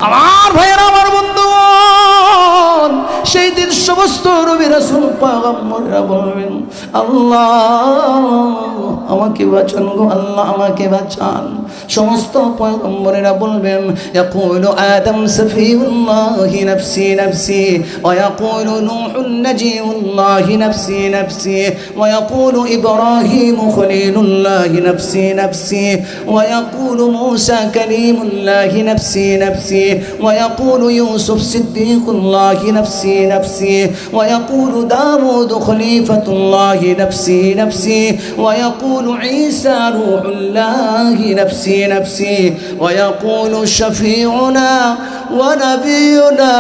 আমার ভাইয়েরা, আমার বন্ধুগণ, সেই দিন সমস্ত নবী রাসূল পয়গম্বররা বলবেন, আল্লাহ আমাকে বাঁচান গো, আল্লাহ আমাকে বাঁচান। সমস্ত পয়গম্বরেরা বলবেন, ইয়াকুলু আদম সফিউল্লাহি নাফসি নাফসি, ওয়া ইয়াকুলু নূহুন নাজিউল্লাহি নাফসি নাফসি, ওয়া ইয়াকুলু ইব্রাহিম খলিলুল্লাহি নাফসি নাফসি, ওয়া ইয়াকুলু মূসা কালিমুল্লাহি নাফসি নাফসি, ويقول يوسف صديق الله نفسي نفسي، ويقول داود خليفة الله نفسي نفسي، ويقول عيسى روح الله نفسي نفسي، ويقول شفيعنا ونبينا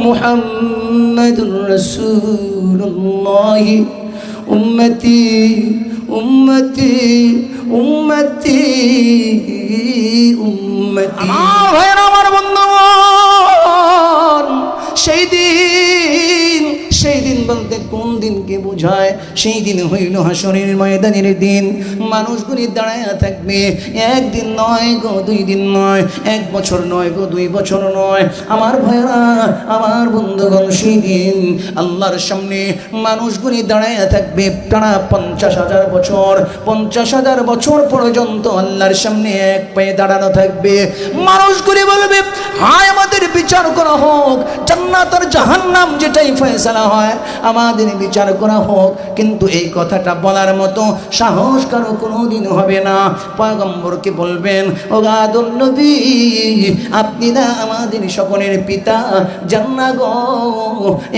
محمد رسول الله أمتي أمتي أمتي أمتي। আমার বন্ধুগণ, সেই দিন বলতে কোন দিনকে বোঝায়? সেই দিন হইল হাসরের ময়দানের দিন। মানুষগুলি দাঁড়ায় থাকবে, একদিন নয় গো, 2 দিন নয়, 1 বছর নয় গো, 2 বছর নয়। আমার ভাইরা, আমার বন্ধুগণ, সেই দিন আল্লাহর সামনে মানুষগুলি দাঁড়ায় থাকবে টানা 50,000 বছর। 50,000 বছর পর্যন্ত আল্লাহর সামনে এক পায়ে দাঁড়ানো থাকবে। মানুষগুলি বলবে, হায় আমাদের বিচার করা হোক, জান্নাত আর জাহান্নাম যেটাই ফয়সালা হয় আমাদের বিচার করা হোক। কিন্তু এই কথাটা বলার মতো সাহস কারো কোনোদিন হবে না। পয়গম্বরকে বলবেন, ও আদম নবী, আপনি না আমাদের সকলের পিতা, জান্না গো,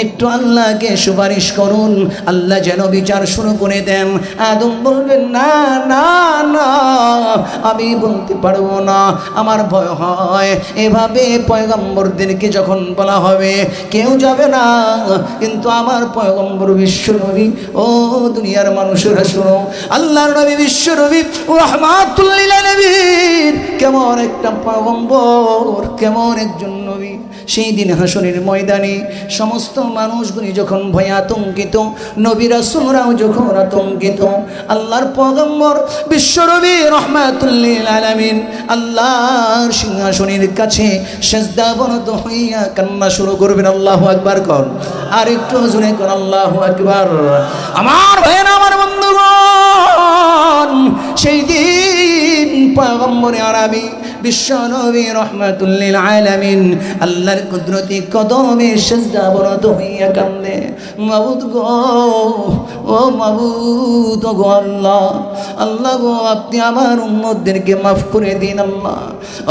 একটু আল্লাহকে সুপারিশ করুন, আল্লাহ যেন বিচার শুরু করে দেন। আদম বলবেন, না না না, আমি বলতে পারবো না, আমার ভয় হয়। এভাবে পয়গম্বরদেরকে যখন বলা হবে কেউ যাবে না, কিন্তু আমার পয়গম্বর বিশ্ব নবী, ও দুনিয়ার মানুষেরা শুনো, আল্লাহর নবী বিশ্ব নবী রাহমাতুল লিল আলামিন কেমন একটা পয়গম্বর, কেমন একজন নবী। সেই দিন হাসরের ময়দানে সমস্ত মানুষগুলি যখন ভয়ে আতঙ্কিত, নবী রাসূলরাও যখন আতঙ্কিত, আল্লাহর পয়গম্বর বিশ্ব নবী রাহমাতুল লিল আলামিন আল্লাহর সিংহাসনের কাছে সিজদাবনত হইয়া কান্না শুরু করবেন। আল্লাহু আকবার কর, আর একটু জোরে কর, আল্লাহু আকবার। আমার ভাইয়েরা, আমার বন্ধুগণ, সেই দিন পয়গম্বরে আরবি বিশ্ব নবী রাহমাতুল লিল আলামিন আল্লাহর কুদরতি কদমে সিজদাবনত হইয়া কান্দে, মাবুদ গো, ও মাবুদ গো, আল্লাহ আল্লাহ গো, আপনি আমার উম্মতদেরকে মাফ করে দিন। আল্লাহ,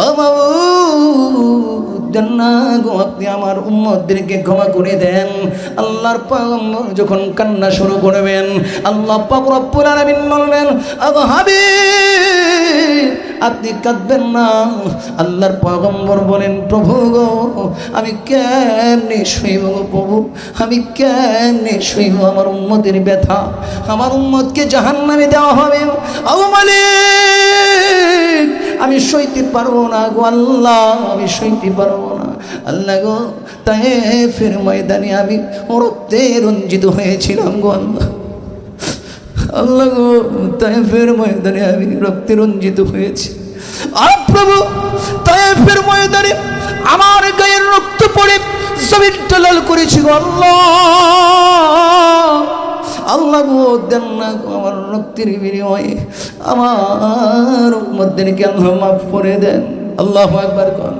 ও মাবুদ জান্নাত গো, আপনি আমার উম্মতদেরকে ক্ষমা করে দেন। আল্লাহর পয়গম্বর যখন কান্না শুরু করবেন, আল্লাহ পাক রব্বুল আলামিন বলবেন, আবু হাবিব আপনি কাঁদবেন না। আল্লাহর পয়গম্বর বলেন, প্রভু গো, আমি কেমনে সইব গো প্রভু, আমি কেমনে সইব আমার উম্মতের ব্যথা, আমার উম্মতকে জাহান্নামে দেওয়া হবে। ও মালিক, আমি সইতে পারবো না গো আল্লাহ, আমি সইতে পারবো না। আল্লাহ গো, তায়েফের ময়দানে আমি রক্তে রঞ্জিত হয়েছিলাম গো আল্লাহ, আল্লাহ গো, তায়েফের ময়দানে আমি রক্তে রঞ্জিত হয়েছি। আর প্রভু, তায়েফের ময়দানে আমার গায়ের রক্ত পড়ে জমিনটা লাল করেছি গো আল্লাহ, আল্লাহ গো, দেন না গো, আমার রক্তের বিনিময়ে আমার উম্মতদেরকে আল্লাহ মাফ করে দেন। আল্লাহু আকবার কর।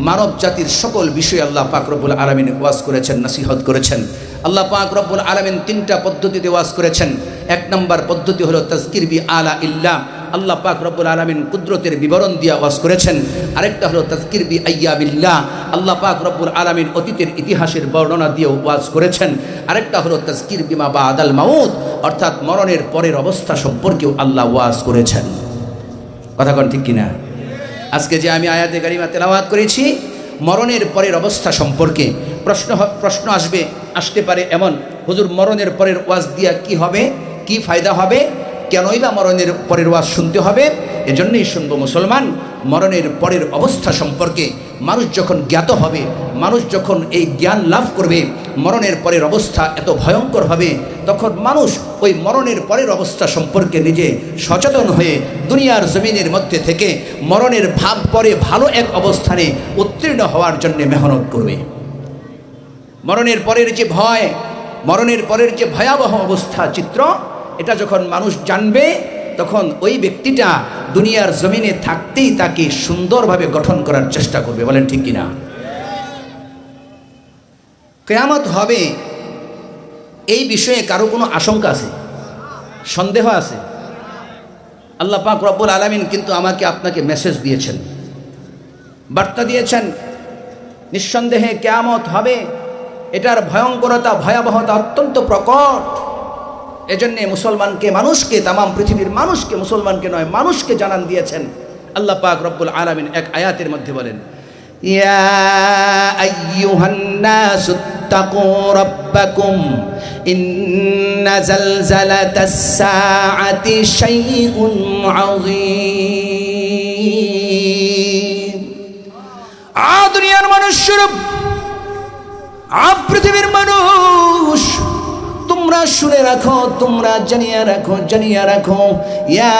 মানব জাতির সকল বিষয়ে আল্লাহ পাক রব্বুল আলামিন ওয়াজ করেছেন, নসিহত করেছেন। আল্লাহ পাক রব্বুল আলামিন 3টা পদ্ধতিতে ওয়াজ করেছেন। 1 নম্বর পদ্ধতি হলো তাজকির বি আলা ইল্লাহ, আল্লাহ পাক রব্বুল আলামিন কুদরতের বিবরণ দিয়ে ওয়াজ করেছেন। আরেকটা হলো তাজকির বি আইয়াবিল্লাহ, আল্লাহ পাক রব্বুল আলামিন অতীতের ইতিহাসের বর্ণনা দিয়ে ওয়াজ করেছেন। আরেকটা হলো তাজকির বিমা বাদাল মাউত, অর্থাৎ মরণের পরের অবস্থা সম্পর্কেও আল্লাহ ওয়াজ করেছেন। কথা কোন ঠিক কিনা? আজকে যে আমি আয়াতে কারিমা তেলাওয়াত করেছি, মরণের পরের অবস্থা সম্পর্কে প্রশ্ন আসতে পারে এমন, হুজুর মরণের পরের ওয়াজ দিয়া কি হবে, কি ফায়দা হবে, কেনই বা মরণের পরের ওয়াজ শুনতে হবে? এজন্যই শুনবো মুসলমান, মরণের পরের অবস্থা সম্পর্কে মানুষ যখন জ্ঞাত হবে, মানুষ যখন এই জ্ঞান লাভ করবে মরণের পরের অবস্থা এত ভয়ঙ্কর হবে, তখন মানুষ ওই মরণের পরের অবস্থা সম্পর্কে নিজে সচেতন হয়ে দুনিয়ার জমিনের মধ্যে থেকে মরণের ভাব পরে ভালো এক অবস্থানে উত্তীর্ণ হওয়ার জন্য মেহনত করবে। মরণের পরের যে ভয়, মরণের পরের যে ভয়াবহ অবস্থা চিত্র, এটা যখন মানুষ জানবে তখন ওই ব্যক্তিটা দুনিয়ার জমিনে থাকতেই তাকে সুন্দরভাবে গঠন করার চেষ্টা করবে। বলেন ঠিক কিনা? কিয়ামত হবে এই বিষয়ে কারো কোনো আশঙ্কা আছে, সন্দেহ আছে? আল্লাহ পাক রব্বুল আলামিন কিন্তু আমাকে আপনাকে মেসেজ দিয়েছেন, বার্তা দিয়েছেন, নিঃসন্দেহে কিয়ামত হবে, এটার ভয়ঙ্করতা ভয়াবহতা অত্যন্ত প্রকট। এজন্যে মুসলমানকে, মানুষকে, তামাম পৃথিবীর মানুষকে, মুসলমানকে নয় মানুষকে জানান দিয়েছেন আল্লাহ পাক রব্বুল আলামিন এক আয়াতের মধ্যে বলেন, ইয়া আইয়ুহান নাসু তাকু রাব্বাকুম ইন্না জালজালাতাস সাআতি শাইউন আযীম। দুনিয়ার মানুষ, পৃথিবীর মানুষ, তোমরা শুনে রাখো, তোমরা জানিয়ে রাখো, জানিয়ে রাখো, ইয়া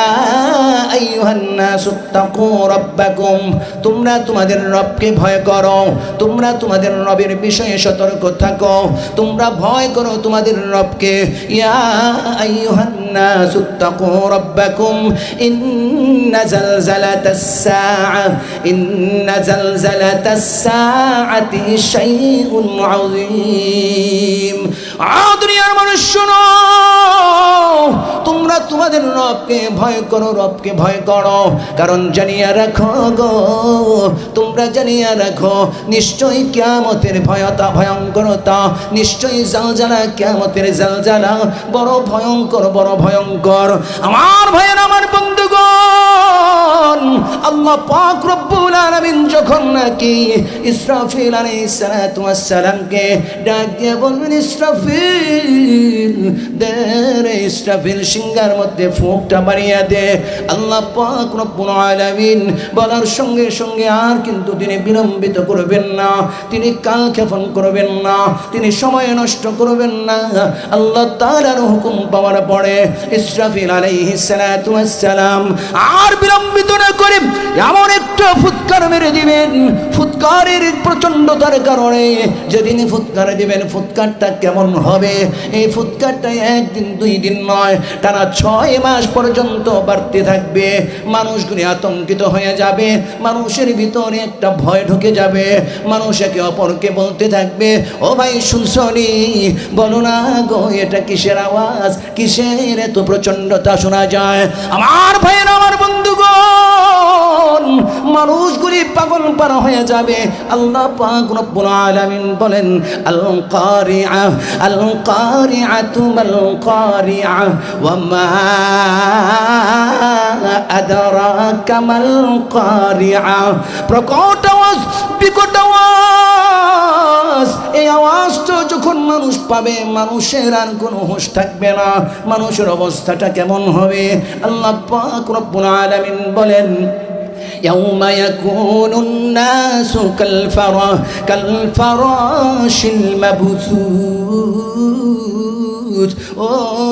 আইয়ুহান নাসু তাকু রাব্বাকুম, তোমরা তোমাদের রবকে ভয় করো, তোমরা তোমাদের রবের বিষয়ে সতর্ক থাকো, তোমরা ভয় করো তোমাদের রবকে। ইয়া আইয়ুহান নাসু তাকু রাব্বাকুম ইন্না জালজালাতাস সাআ, ইন্না জালজালাতাস সাআতি শাইউন আযীম। দুনিয়ার মানুষ শোনো, তোমরা তোমাদের রবকে ভয় করো, রবকে ভয় করো, কারণ জানিয়ে রাখো গো, তোমরা জানিয়ে রাখো, নিশ্চয়ই কিয়ামতের ভয়তা, ভয়ঙ্করতা, নিশ্চয়ই জালজালা, কিয়ামতের জালজালা বড় ভয়ঙ্কর, বড় ভয়ঙ্কর। আমার ভাইয়ের, আমার বন্ধুগণ, আল্লাহ পাক রব্বুল আলামিন যখন নাকি ইসরাফিল আলাইহিস সালাতু ওয়াস সালামকে ডাক দিয়ে বলবেন, ইসরাফিল দে রে, ইসরাফিল সিংহার মধ্যে ফুঁকটা মারিয়া দে। আল্লাহ পাক রব্বুল আলামিন বলার সঙ্গে সঙ্গে আর কিন্তু তিনি বিলম্বিত করবেন না, তিনি কালক্ষেপণ করবেন না, তিনি সময় নষ্ট করবেন না। আল্লাহ তাআলার হুকুম পাওয়ার পরে ইসরাফিল আলাইহিস সালাতু ওয়াস সালাম আর বিলম্বিত না করে এমন একটা ফুৎকার মেরে দিবেন, ফুৎকারের প্রচণ্ডতার কারণে যেদিন ফুৎকার দিবেন, ফুৎকারটা কেমন হবে? এই ফুৎকারটা একদিন দুই দিন নয়, টানা 6 মাস পর্যন্ত বাড়তে থাকবে। মানুষগুলি আতঙ্কিত হয়ে যাবে, মানুষের ভিতরে একটা ভয় ঢুকে যাবে, মানুষ একে অপরকে বলতে থাকবে, ও ভাই শুনছনি, বলো না গো, এটা কিসের আওয়াজ, কিসের এত প্রচণ্ডতা শোনা যায়? আমার ভাইয়ের, আমার বন্ধুগণ, মানুষগুলি পাগল পারা হয়ে যাবে। আল্লাহ পাক রব্বুল আলামিন বলেন, আল কারিআ, আল কারিআতু মাল কারিআ ওয়া মা আদরাকা মাল কারিআ। প্রকট আওয়াজ, বিকট আওয়াজ, এই আওয়াজটা যখন মানুষ পাবে, মানুষের আর কোনো হুঁশ থাকবে না। মানুষের অবস্থাটা কেমন হবে? আল্লাহ পাক রব্বুল আলামিন বলেন, يوم يكون الناس كالفراش المبثوث। ও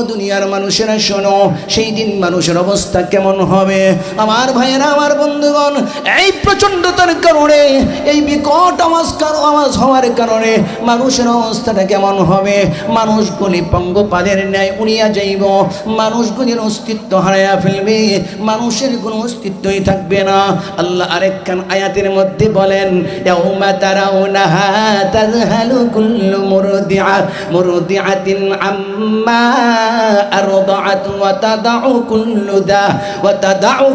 দুনিয়ার মানুষেরা শোনো, সেই দিন মানুষের অবস্থা কেমন হবে? আমার ভাইয়েরা, আমার বন্ধুগণ, এই প্রচণ্ডতার কারণে, এই বিকট আওয়াজ হওয়ার কারণে মানুষের অবস্থাটা কেমন হবে? মানুষগুলি পঙ্গপালের ন্যায় উড়িয়া যাইব, মানুষগুলির অস্তিত্ব হারাইয়া ফেলবে, মানুষের কোনো অস্তিত্বই থাকবে না। আল্লাহ আরেকখান আয়াতের মধ্যে বলেন, ইয়াউমা তারাউনাহা তাযহালু কুল্লু মুরদিআতিন আম্মা আরদাআত ওয়া তাদাউ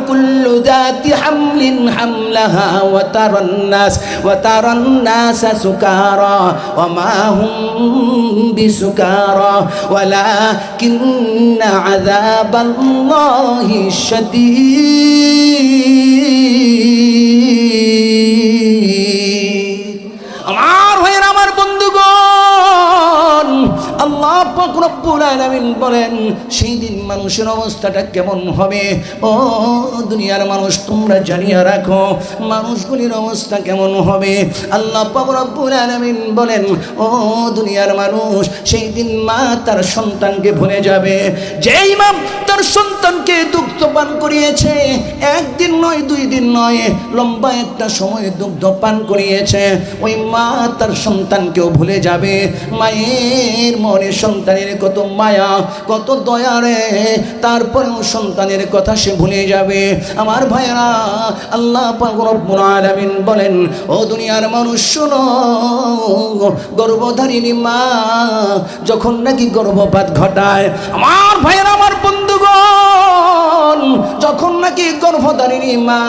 কুল্লু যাতি হামলিন হামলাহা ওয়া তারান নাসা সুকারা ওয়া মা হুম বিসুকারা ওয়ালাকিন্না আযাবাল্লাহি শাদীদ। আমার ভাইয়ের, আমার বন্ধুগণ, আল্লাহ পাক রব্বুল আলামিন বলেন সেই দিন মানুষের অবস্থাটা কেমন হবে। ও দুনিয়ার মানুষ তোমরা জানিয়ে রাখো মানুষগুলির অবস্থা কেমন হবে। আল্লাহ পাক রব্বুল আলামিন বলেন ও দুনিয়ার মানুষ সেই দিন মা তার সন্তানকে ভুলে যাবে। যেই মা তার সন্তানকে দুগ্ধ পান করিয়েছে, একদিন নয় 2 দিন নয়, লম্বা একটা সময় দুগ্ধ পান করিয়েছে, ওই মা তার সন্তানকেও ভুলে যাবে। মায়ের মনে সন্তানের কত মায়া কত দয়া রে, তারপরেও সন্তানের কথা সে ভুলে যাবে। আমার ভাইরা, আল্লাহ পাক রব্বুল আলামিন বলেন ও দুনিয়ার মানুষ শোনো, গর্ভধারিণী মা যখন নাকি গর্ভপাত ঘটায়, আমার ভাইরা আমার বন্ধুগণ, যখন নাকি গর্ভধারিণী মা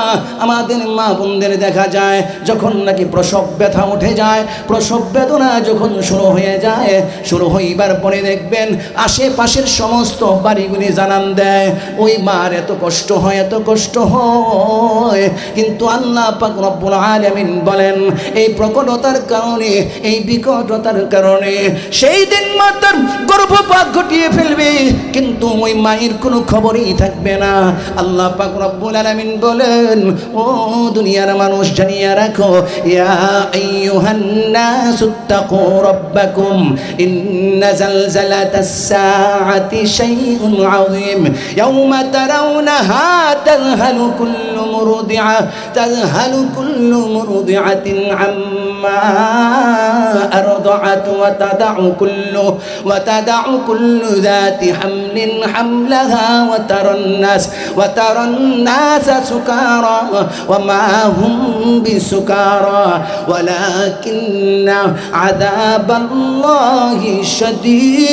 আমাদের মা বোনদের দেখা যায় যখন নাকি প্রসব ব্যথা উঠে যায়, প্রসব বেদনা যখন শুরু হয়ে যায়, শুরু হইবার পরে দেখবেন আশেপাশের সমস্ত বাড়িগুলি জানান দেয় ওই মার এত কষ্ট হয় এত কষ্ট হয়। কিন্তু আল্লাহ পাক রব্বুল আলামিন বলেন এই প্রকটতার কারণে এই বিকটতার কারণে সেই দিন মা তার গর্ভপাত ঘটিয়ে ফেলবে, কিন্তু ওই মায়ের কোনো খবরই থাকবে না। আল্লাহ পাক রব্বুল আলামিন বলেন ও দুনিয়ার মানুষ জানিয়ে রাখো ইয়া আইয়ুহান নাসুত্তাকু রাব্বাকুম ইন্না জালজালাতাস সাআতি শাইউন আযীম ইয়াওমা তারাউনাহা তাযহালু কুল্লু মুরদিআতিন আম্মা আরদাআত ওয়া তাদাউ কুল্লু যাতি হামলিন হামলাহা ওয়া তারান নাসা সুকারা ওয়া মা হুম বিসুকারা ওয়ালাকিন্না আযাবাল্লাহি শাদীদ।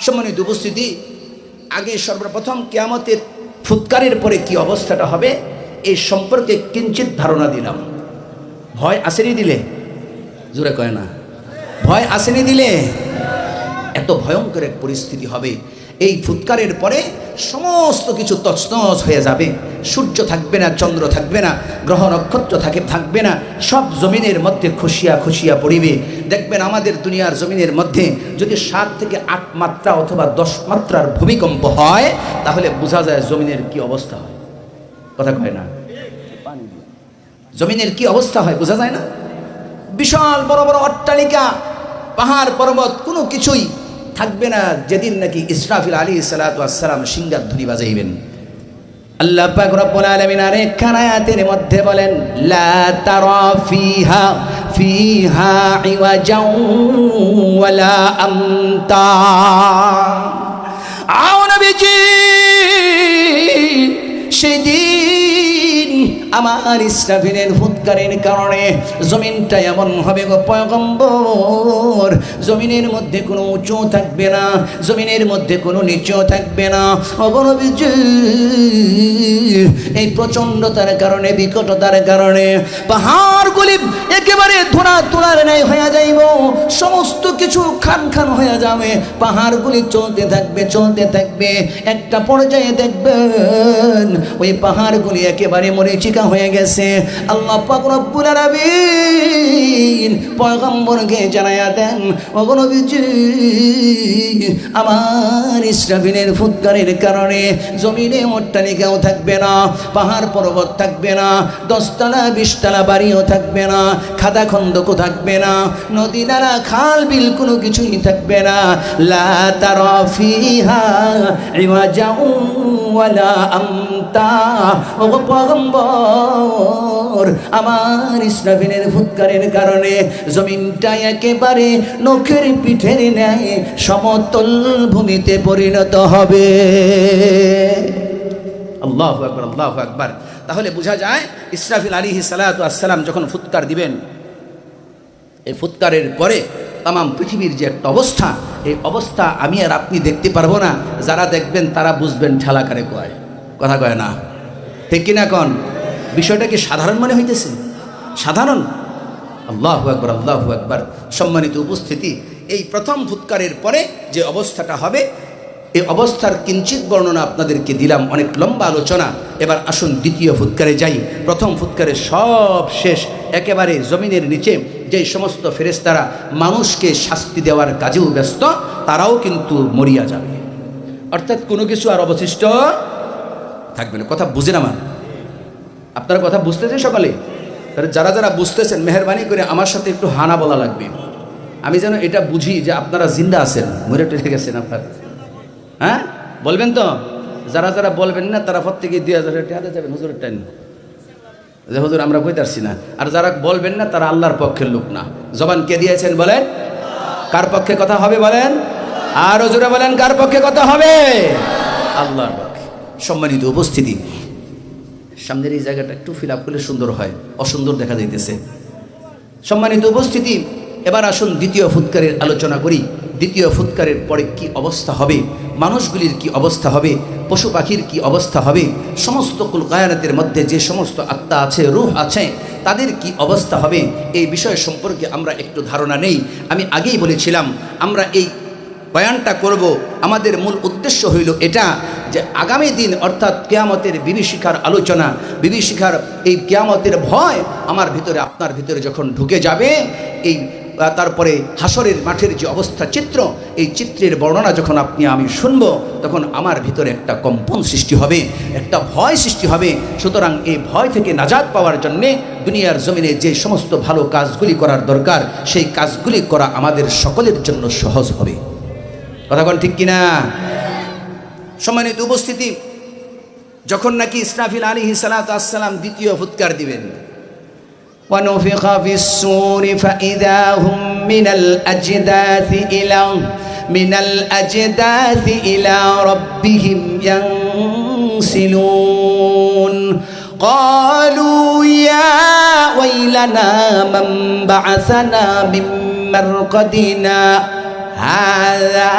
সম্মানিত উপস্থিতি, আগে সর্বপ্রথম কিয়ামতের ফুৎকারের পরে কি অবস্থাটা হবে এই সম্পর্কে কিঞ্চিত ধারণা দিলাম। ভয় আসেনি দিলে? জোরে কয় না, ভয় আসেনি দিলে? এত ভয়ঙ্কর এক পরিস্থিতি হবে এই ফুৎকারের পরে। সমস্ত কিছু তছনছ হয়ে যাবে, সূর্য থাকবে না, চন্দ্র থাকবে না, গ্রহ নক্ষত্র থাকবে না, সব জমিনের মধ্যে খুশিয়া খুশিয়া পড়িবে। দেখবেন আমাদের দুনিয়ার জমিনের মধ্যে যদি 7 থেকে 8 মাত্রা অথবা 10 মাত্রার ভূমিকম্প হয় তাহলে বোঝা যায় জমিনের কি অবস্থা হয়। কথা কয় না, জমিনের কি অবস্থা হয় বোঝা যায় না। বিশাল বড় বড় অট্টালিকা, পাহাড় পর্বত কোনো কিছুই থাকবে না যেদিন নাকি ইসরাফিল আলাইহিস সালাতু ওয়াস সালাম সিংহার ধ্বনি বাজাইবেন। আল্লাহ পাক রব্বুল আলামিন আরেক আয়াতের মধ্যে বলেন লা তারা ফিহা ইওয়াজাও ওয়ালা আমতা। আও নবীজি, সেদিন আমার ইসরাফিলের ফুৎকারের কারণে জমিনটা এমন হবে গো পয়গম্বর, জমিনের মধ্যে কোনো উঁচু থাকবে না, জমিনের মধ্যে কোনো নিচু থাকবে না। অগণবিজি, এই প্রচণ্ডতার কারণে বিকটতার কারণে পাহাড়গুলি একেবারে তোলার ন্যায় হয়ে যাইব, সমস্ত কিছু খান খান হয়ে যাবে। পাহাড়গুলি চলতে থাকবে, একটা পর্যায়ে দেখবেন ওই পাহাড়গুলি একেবারে মরীচিকা হয়ে গেছে। আল্লাহ পাক রব্বুল আলামিন পয়গম্বরকে জানায়া দেন ওগো নবীজি, আমার ইসরাফিলের ফুৎকারের কারণে জমিনে অট্টালিকাও থাকবে না, পাহাড় পর্বত থাকবে না, 10 তলা 20 তলা বাড়িও থাকবে না, খাদা খন্দকও থাকবে না, নদী নালা খাল বিল কোনো কিছুই থাকবে না। লা তারা ফিহা ইওয়াজাও ওয়ালা আমতা। ওগো পয়গম্বর, আমার ইসরাফিলের ফুৎকারের কারণে জমিনটা একেবারে নখের পিঠের ন্যায় সমতল ভূমিতে পরিণত হবে। আল্লাহু আকবার, আল্লাহু আকবার। তাহলে বোঝা যায় ইসরাফিল আলাইহিস সালাতু ওয়াস সালাম যখন ফুৎকার দিবেন, এই ফুৎকারের পরে তামাম পৃথিবীর যে একটা অবস্থা, এই অবস্থা আমি আর আপনি দেখতে পারবো না, যারা দেখবেন তারা বুঝবেন ঠেলা কারে কয়। কথা কয় না, ঠিক কিনা কন? বিষয়টা কি সাধারণ মনে হইতেছে? সাধারণ? আল্লাহু আকবার, আল্লাহু আকবার। সম্মানিত উপস্থিতি, এই প্রথম ফুৎকারের পরে যে অবস্থাটা হবে এই অবস্থার কিঞ্চিত বর্ণনা আপনাদেরকে দিলাম, অনেক লম্বা আলোচনা। এবার আসুন দ্বিতীয় ফুৎকারে যাই। প্রথম ফুৎকারে সব শেষ, একেবারে জমিনের নিচে যে সমস্ত ফেরেশতারা মানুষকে শাস্তি দেওয়ার কাজেও ব্যস্ত, তারাও কিন্তু মরিয়া যাবে, অর্থাৎ কোনো কিছু আর অবশিষ্ট থাকবে না। কথা বুঝেন আমার? আপনারা কথা বুঝতেছেন সকালে? তাহলে যারা যারা বুঝতেছেন মেহরবানি করে আমার সাথে একটু হানা বলা লাগবে, আমি যেন এটা বুঝি যে আপনারা জিন্দা আছেন, মরে টেরে গেছেন আপনারা। হ্যাঁ বলবেন তো? যারা যারা বলবেন না তারা প্রত্যেকে 2000 টাকা যাবেন হুজুরের টাইম, যে হুজুর আমরা কইতে পারছি না। আর যারা বলবেন না তারা আল্লাহর পক্ষের লোক না। জবান কে দিয়েছেন বলেন? কার পক্ষে কথা হবে বলেন? আর হুজুরে বলেন কার পক্ষে কথা হবে? আল্লাহর পক্ষে। সম্মানিত উপস্থিতি, সামনের এই জায়গাটা একটু ফিল আপ করলে সুন্দর হয়, অসুন্দর দেখা যাইতেছে। সম্মানিত উপস্থিতি, এবার আসুন দ্বিতীয় ফুৎকারের আলোচনা করি। দ্বিতীয় ফুৎকারের পরে কি অবস্থা হবে, মানুষগুলির কি অবস্থা হবে, পশু পাখির কি অবস্থা হবে, সমস্ত কুল কায়নাতের মধ্যে যে সমস্ত আত্মা আছে, রূহ আছে, তাদের কি অবস্থা হবে, এই বিষয় সম্পর্কে আমরা একটু ধারণা নেই। আমি আগেই বলেছিলাম আমরা এই বয়ানটা করব, আমাদের মূল উদ্দেশ্য হইল এটা যে আগামী দিন অর্থাৎ কিয়ামতের বিভীষিকার আলোচনা, বিভীষিকার এই কিয়ামতের ভয় আমার ভিতরে আপনার ভিতরে যখন ঢুকে যাবে, এই তারপরে হাসরের মাঠের যে অবস্থা চিত্র, এই চিত্রের বর্ণনা যখন আপনি আমি শুনব, তখন আমার ভিতরে একটা কম্পন সৃষ্টি হবে, একটা ভয় সৃষ্টি হবে। সুতরাং এই ভয় থেকে নাজাত পাওয়ার জন্যে দুনিয়ার জমিনে যে সমস্ত ভালো কাজগুলি করার দরকার, সেই কাজগুলি করা আমাদের সকলের জন্য সহজ হবে। কথা বল ঠিক কিনা? সম্মানিত উপস্থিতি, যখন নাকি ইসরাফিল আলাইহিস সালাতু ওয়াস সালাম দ্বিতীয় ফুৎকার দিবেন, ونفخ في الصور فإذا هم من الأجداث إلى ربهم ينسلون قالوا يا ويلنا من بعثنا من مرقدنا هذا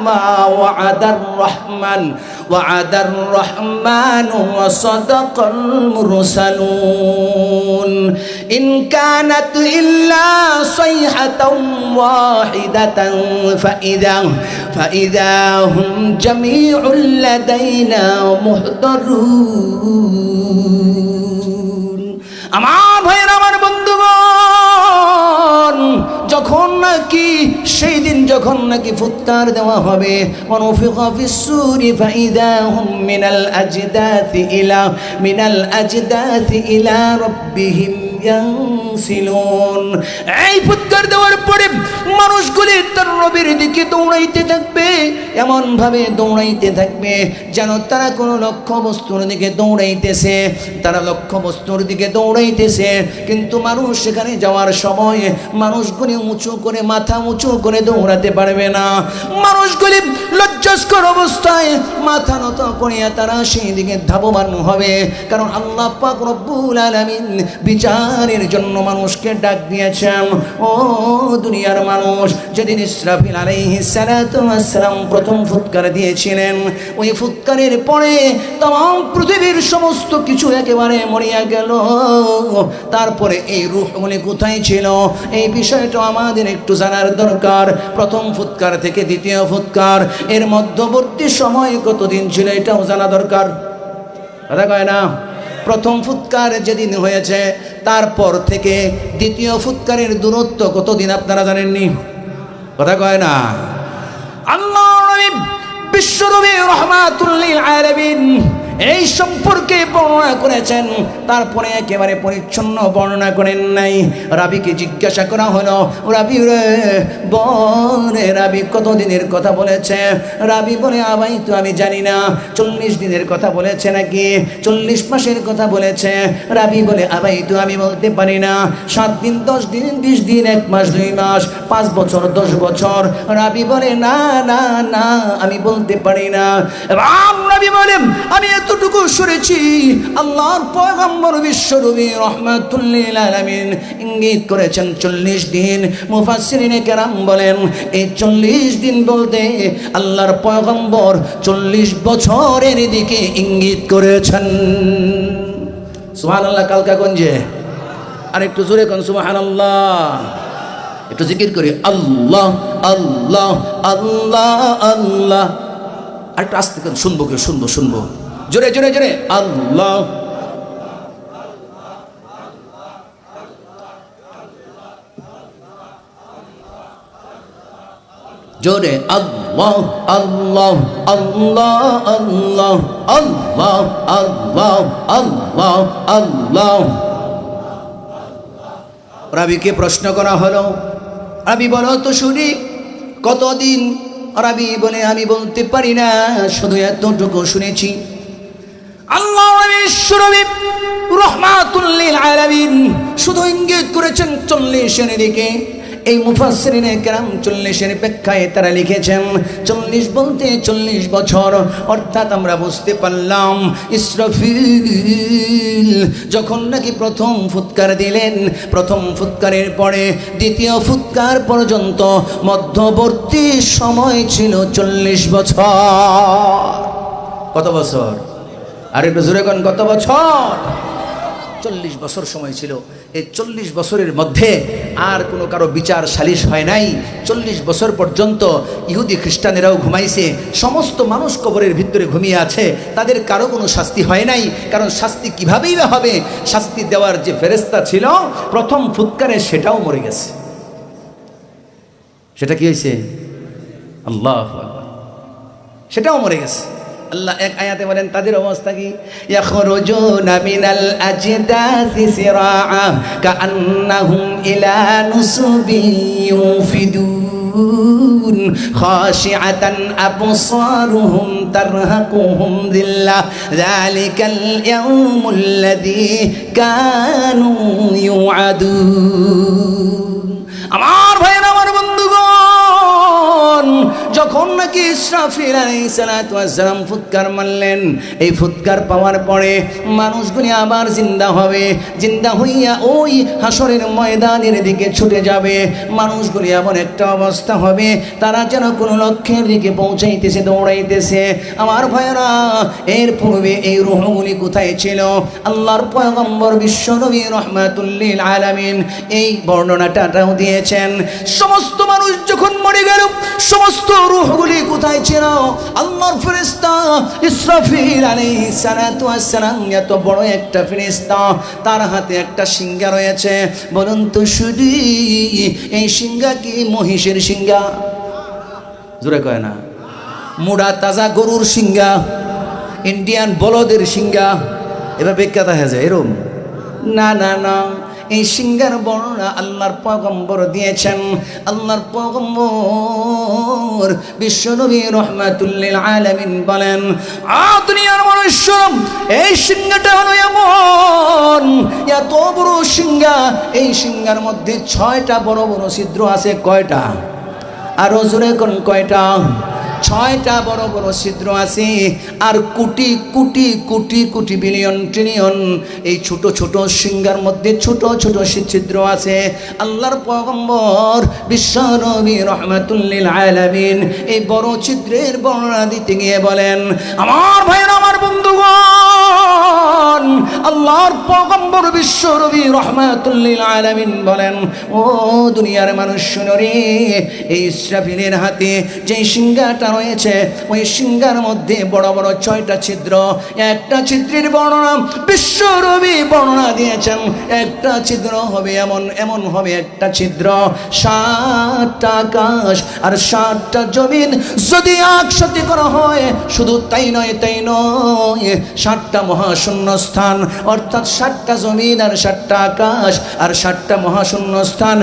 ما وعد الرحمن وصدق المرسلون إن كانت إلا صيحة واحدة فإذا هم جميع لدينا محضرون আমার ভাইরা, আমার বন্ধুগণ, যখন নাকি সেই দিন যখন নাকি ফুৎকার দেওয়া হবে, ওয়ানুফিখা ফিস-সূরি ফাইযা হুম মিনাল আজদাথি ইলা রাব্বিহিম ইয়ানসিলুন। এই ফুৎকার দেওয়ার পরে মানুষগুলি তার রবের দিকে দৌড়াইতে থাকবে, এমন ভাবে দৌড়াইতে থাকবে যেন তারা কোনো লক্ষ্য বস্তুর দিকে দৌড়াইতেছে, তারা লক্ষ্য বস্তুর দিকে দৌড়াইতেছে। কিন্তু মানুষ সেখানে যাওয়ার সময় মানুষগুলি উঁচু করে, মাথা উঁচু করে দৌড়াতে পারবে না। মানুষগুলি লজ্জাস্কর অবস্থায় মাথা নত করিয়া তারা সেই দিকে ধাবমান হবে, কারণ আল্লাহ পাক রব্বুল আলামিন বিচারের জন্য মানুষকে ডাক দিয়েছেন। ও দুনিয়ার মানুষ, যেদিন ইসরাফিল আলাইহিস সালাতু ওয়াস সালাম প্রথম ফুৎকার দিয়েছিলেন, ওই ফুৎকারের পরে तमाम পৃথিবীর সমস্ত কিছু একেবারে মরিয়া গেল। তারপরে এই রূহগুলি কোথায় ছিল, এই বিষয়টা আমাদের একটু জানার দরকার। প্রথম ফুৎকার থেকে দ্বিতীয় ফুৎকার এর মধ্যবর্তী সময় কতদিন ছিল, এটাও জানা দরকার। কথা কয় না? প্রথম ফুৎকার যেদিন হয়েছে তারপর থেকে দ্বিতীয় ফুৎকারের দূরত্ব কতদিন আপনারা জানেননি? কথা কয় না? আল্লাহ নবী বিশ্বনবী রাহমাতুল লিল আলামিন এই সম্পর্কে বর্ণনা করেছেন, তারপরে একেবারে পরিচ্ছন্ন বর্ণনা করেন নাই। রাবিকে জিজ্ঞাসা করা হলো, রাবি রে বলে, রাবি কতদিনের কথা বলেছে? রাবি বলে, আবাই তো আমি জানি না, 40 দিনের কথা বলেছে নাকি 40 মাসের কথা বলেছে? রাবি বলে, আবাই তো আমি বলতে পারি না, 7 দিন 10 দিন 20 দিন 1 মাস 2 মাস 5 বছর 10 বছর। রাবি বলে, না না না আমি বলতে পারি না। রাবি বলে, আমি এতটুকু শুনেছি আল্লাহর পয়গম্বর বিশ্বনবী রাহমাতুল লিল আলামিন ইঙ্গিত করেছেন 40 দিন। মুফাসসিরিনে কেরাম বলেন এই 40 দিন বলতে আল্লাহর পয়গম্বর 40 বছরের দিকে ইঙ্গিত করেছেন। সুবহানাল্লাহ। কালকা গঞ্জে আর একটু জোরে কোন সুবহানাল্লাহ, একটু জিকির করি আল্লাহ আল্লাহ আল্লাহ আল্লাহ। আরেকটু আস্তে করে শুনবো, কেউ শুনবো জোরে জোরে জোরে। আল্লাহ জোরে আল্লাহ আল্লাহ আল্লাহ আল্লাহ আল্লাহ আল্লাহ আল্লাহ আল্লাহ। রাবিকে প্রশ্ন করা হলো, রাবি বলো তো শুনি কতদিন? রাবি বলে আমি বলতে পারি না, শুধু এতটুকু শুনেছি আল্লাহ বিশ্বনবী রাহমাতুল লিল আলামিন শুধু ইঙ্গিত করেছেন 40-এর দিকে। এই মুফাসসিরিনে কেরাম 40-এর ব্যাখ্যায় তারা লিখেছেন 40 বলতে 40 বছর। অর্থাৎ আমরা বুঝতে পারলাম ইসরাফিল যখন নাকি প্রথম ফুৎকার দিলেন, প্রথম ফুৎকারের পরে দ্বিতীয় ফুৎকার পর্যন্ত মধ্যবর্তী সময় ছিল 40 বছর। কত বছর? আর একটু জোরে কোন কত বছর? 40 বছর সময় ছিল। এই 40 বছরের মধ্যে আর কোনো কারো বিচার সালিশ হয় নাই। 40 বছর পর্যন্ত ইহুদি খ্রিস্টানেরাও ঘুমাইছে, সমস্ত মানুষ কবরের ভিতরে ঘুমিয়ে আছে, তাদের কারো কোনো শাস্তি হয় নাই। কারণ শাস্তি কিভাবেই বা হবে? শাস্তি দেওয়ার যে ফেরেশতা ছিল প্রথম ফুৎকারে সেটাও মরে গেছে। সেটা কি হয়েছে? আল্লাহু আকবার, সেটাও মরে গেছে। আল্লাহ এক আয়াতে বলেন তাদের অবস্থা কি? ইয়াখরুজুনা মিনাল আজদাসি সিরাআ কাআন্নাহুম ইলা নুসবিন ইউফিদুন খাশিআতান আবসারুহুম তারহাকুহুম যিল্লাহ যালিকাল ইয়াউমুল্লাযী কানু ইউআদুন। আমার ভাইরা, আমার বন্ধুগণ, যখন নাকি ইসরাফিল আলাইহিস সালাতু ওয়াস সালাম ফুৎকার মারলেন, এই ফুৎকার পাওয়ার পরে মানুষগুলি আবার জিন্দা হবে, জিন্দা হইয়া ওই হাসরের ময়দানের দিকে ছুটে যাবে। মানুষগুলি এমন একটা অবস্থা হবে তারা যেন কোনো লক্ষ্যের দিকে পৌঁছাইতেছে, দৌড়াইতেছে। আমার ভাইরা, এর পূর্বে এই রূহগুলি কোথায় ছিল? আল্লাহর পয়গম্বর বিশ্বনবী রাহমাতুল লিল আলামিন এই বর্ণনাটাও দিয়েছেন। সমস্ত মানুষ যখন মরে গেল, সমস্ত রূহগুলি কোথায় ছিল? আল্লাহর ফেরেশতা ইসরাফিল আলাইহিস সালাতু ওয়াস সালাম, এত বড় একটা ফেরেশতা, তার হাতে একটা সিংহা রয়েছে। বলুন তো শুধু এই সিংহা কি মহিষের সিংহা? জোরে কয় না। মুড়া তাজা গরুর সিংহা, ইন্ডিয়ান বলদের সিংহা, এবার বিখ্যাত হয়ে যায় এরকম? না না না, এই সিংহার বর্ণনা আল্লাহর পয়গম্বর দিয়েছেন। আল্লাহর পয়গম্বর বিশ্বনবী রাহমাতুল লিল আলামিন বলেন, দুনিয়ার মানুষ, এই সিংহাটা হলো এমন এত বড় সিংহা, এই সিংহার মধ্যে 6টা বড় বড় ছিদ্র আছে। কয়টা? আরো জোরে কোন কয়টা? 6টা বড় বড় ছিদ্র আছে। আর কোটি কোটি কোটি কোটি বিলিয়ন ট্রিলিয়ন এই ছোট ছোট সিংহার মধ্যে ছোট ছোট ছিদ্র আছে। আল্লাহর পয়গম্বর বিশ্বনবী রাহমাতুল লিল আলামিন এই বড় ছিদ্রের বর্ণনা দিতে গিয়ে বলেন, আমার ভাইরা, আমার বন্ধুগণ, আল্লাহর পয়গম্বর বিশ্বনবী রাহমাতুল লিল আলামিন বলেন, ও দুনিয়ার মানুষ শুনো রে, এই ইসরাফিলের হাতে যে সিংহাটা রয়েছে, ওই সিংহার মধ্যে বড় বড় 6টা ছিদ্র। একটা ছিদ্রের বর্ণনা বিশ্বনবী বর্ণনা দিয়েছেন, একটা ছিদ্র হবে এমন, এমন হবে একটা ছিদ্র 7টা আকাশ আর 7টা জমিন যদি একসাথে করা হয়। শুধু তাই নয়, তাই নয়, 7টা মহাশূন্য স্থান, অর্থাৎ 7টা জমিন আর 7টা আকাশ আর 7টা মহাশূন্য স্থান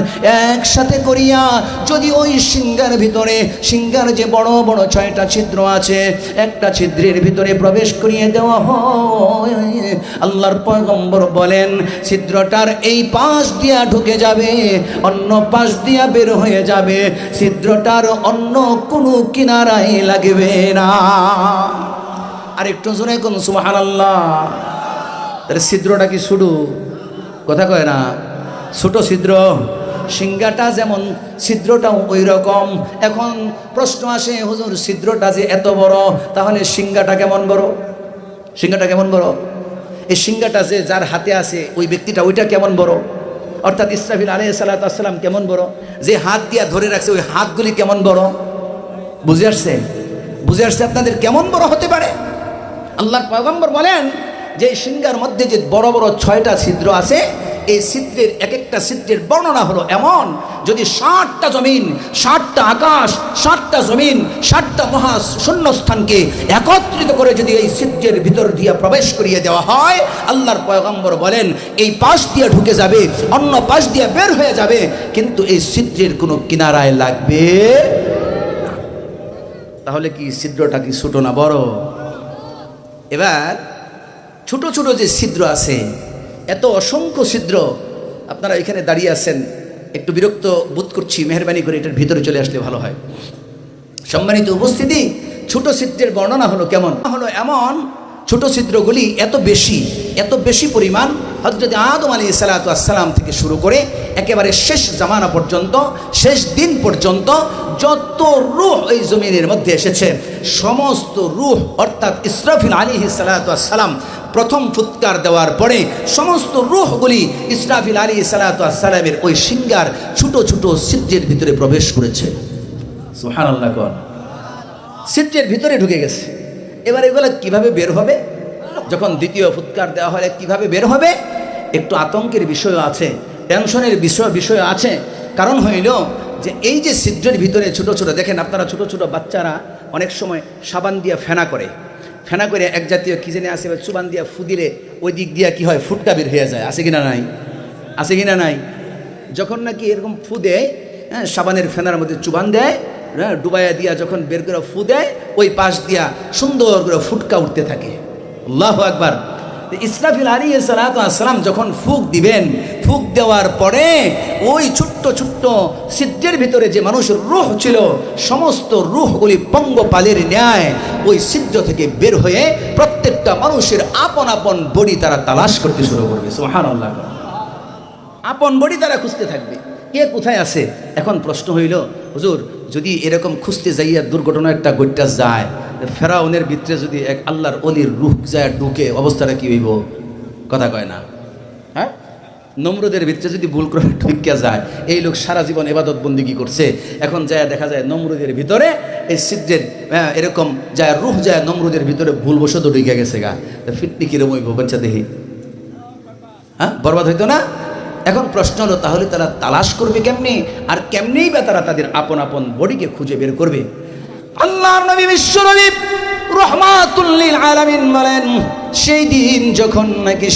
একসাথে করিয়া যদি ওই সিংহার ভিতরে, সিংহার যে বড় বড় 6টা ছিদ্র আছে, একটা ছিদ্রের ভিতরে প্রবেশ করিয়ে দেওয়া হয়, আল্লাহর পয়গম্বর বলেন ছিদ্রটার এই পাশ দিয়া ঢুকে যাবে, অন্য পাশ দিয়া বের হয়ে যাবে, ছিদ্রটার অন্য কোনো কিনারায় লাগবে না। আর একটু জোরে কোন সুবহানাল্লাহ। তাহলে ছিদ্রটা কি শুধু কথা কয় না? ছোট ছিদ্র, সিংহাটা যেমন ছিদ্রটাও ওই রকম। এখন প্রশ্ন আসে, হুজুর ছিদ্রটা যে এত বড়, তাহলে সিংহাটা কেমন বড়? সিংহাটা কেমন বড়? এই সিংহাটা যে যার হাতে আছে ওই ব্যক্তিটা, ওইটা কেমন বড়? অর্থাৎ ইসরাফিল আলাইহিস সালাতু ওয়াস সালাম কেমন বড়? যে হাত দিয়া ধরে রাখছে ওই হাতগুলি কেমন বড়? বুঝে আসছে? বুঝে আসছে আপনাদের কেমন বড় হতে পারে? আল্লাহর পয়গম্বর বলেন যে সিংহার মধ্যে যে বড় বড় 6টা ছিদ্র আছে, এই ছিদ্রের এক একটা ছিদ্রের বর্ণনা হলো এমন, যদি 60টা জমিন, 60টা আকাশ, 60টা জমিন, 60টা মহা শূন্যস্থানকে একত্রিত করে যদি এই ছিদ্রের ভিতর দিয়ে প্রবেশ করিয়ে দেওয়া হয়, আল্লাহর পয়গম্বর বলেন এই পাশ দিয়ে ঢুকে যাবে, অন্য পাশ দিয়ে বের হয়ে যাবে, কিন্তু এই ছিদ্রের কোনো কিনারায় লাগবে না। তাহলে কি ছিদ্রটা কি ছোট না বড়? এবার ছোট ছোট যে ছিদ্র আছে, এত অসংখ্য ছিদ্র, আপনারা এখানে দাঁড়িয়ে আছেন, একটু বিরক্ত বোধ করছি, মেহরবানি করে এটার ভিতরে চলে আসলে ভালো হয়। সম্মানিত উপস্থিতি, ছোট ছিদ্রের বর্ণনা হলো কেমন? হলো এমন, ছোট ছিদ্রগুলি এত বেশি পরিমাণ হযরত আদম আলাইহিস সালাতু ওয়াস সালাম থেকে শুরু করে একেবারে শেষ জামানা পর্যন্ত, শেষ দিন পর্যন্ত যত রূহ এই জমিনের মধ্যে এসেছে, সমস্ত রূহ অর্থাৎ ইসরাফিল আলাইহিস সালাতু ওয়াস সালাম প্রথম ফুৎকার দেওয়ার পরে সমস্ত রূহগুলি ইসরাফিল আলাইহিস সালাতু ওয়াস সালামের ওই সিংহার ছোট ছোট ছিদ্রের ভিতরে প্রবেশ করেছে। সুবহানাল্লাহ। ছিদ্রের ভিতরে ঢুকে গেছে। এবার এগুলো কিভাবে বের হবে? যখন দ্বিতীয় ফুৎকার দেওয়া হয় কিভাবে বের হবে? একটু আতঙ্কের বিষয় আছে, টেনশনের বিষয় আছে। কারণ হইল যে এই যে ছিদ্রের ভিতরে ছোট ছোট, দেখেন আপনারা ছোট ছোট বাচ্চারা অনেক সময় সাবান দিয়ে ফেনা করে এক জাতীয় কি জানি আছে, চুবান দিয়া ফু দিলে ওই দিক দিয়া কি হয়, ফুটকা বের হয়ে যায়। আছে কিনা নাই? আছে কিনা নাই? যখন নাকি এরকম ফু দেয়, হ্যাঁ, সাবানের ফেনার মধ্যে চুবান দেয়, হ্যাঁ, ডুবাইয়া দিয়া যখন বের করে ফু দেয়, ওই পাশ দিয়া সুন্দর করে ফুটকা উঠতে থাকে। আল্লাহু আকবার। ইসরাফিল আলাইহিস সালাতু ওয়াস সালাম যখন ফুঁক দিবেন, ফুঁক দেওয়ার পরে ওই ছোট্ট ছোট্ট ছিদ্রের ভিতরে যে মানুষের রূহ ছিল, সমস্ত রূহগুলি পঙ্গপালের ন্যায় ওই ছিদ্র থেকে বের হয়ে প্রত্যেকটা মানুষের আপন আপন বডি তারা তালাশ করতে শুরু করবে। সুবহানাল্লাহ। আপন বডি তারা খুঁজতে থাকবে, কে কোথায় আছে। এখন প্রশ্ন হইল, হুজুর যদি এরকম খুঁজতে যাইয়া দুর্ঘটনা একটা ঘটতে যায়, ফেরাউনের ভিতরে যদি এক আল্লাহর ওলির রূহ যায় ঢুকে, অবস্থাটা কি হইব? কথা কয় না? হ্যাঁ, নমরুদের ভিতরে যদি ভুল করে ঢুকে যায়, এই লোক সারা জীবন ইবাদত বন্দেগী করছে, এখন যায় দেখা যায় নমরুদের ভিতরে এই ছিদ্রের এরকম যায় রূহ যায় নমরুদের ভিতরে ভুলবশত ঢুকে গেছে গা, ফিটনি কিরম হইব? বাচ্চা দেখি, হ্যাঁ, বরবাদ হইতো না? এখন প্রশ্ন হলো, তাহলে তারা তালাশ করবে কেমনি, আর কেমনেই বা তারা তাদের আপন আপন বডিকে খুঁজে বের করবে? আল্লাহর নবী বিশ্বনবী রাহমাতুল লিল আলামিন বলেন, সেই দিন যখন নাকি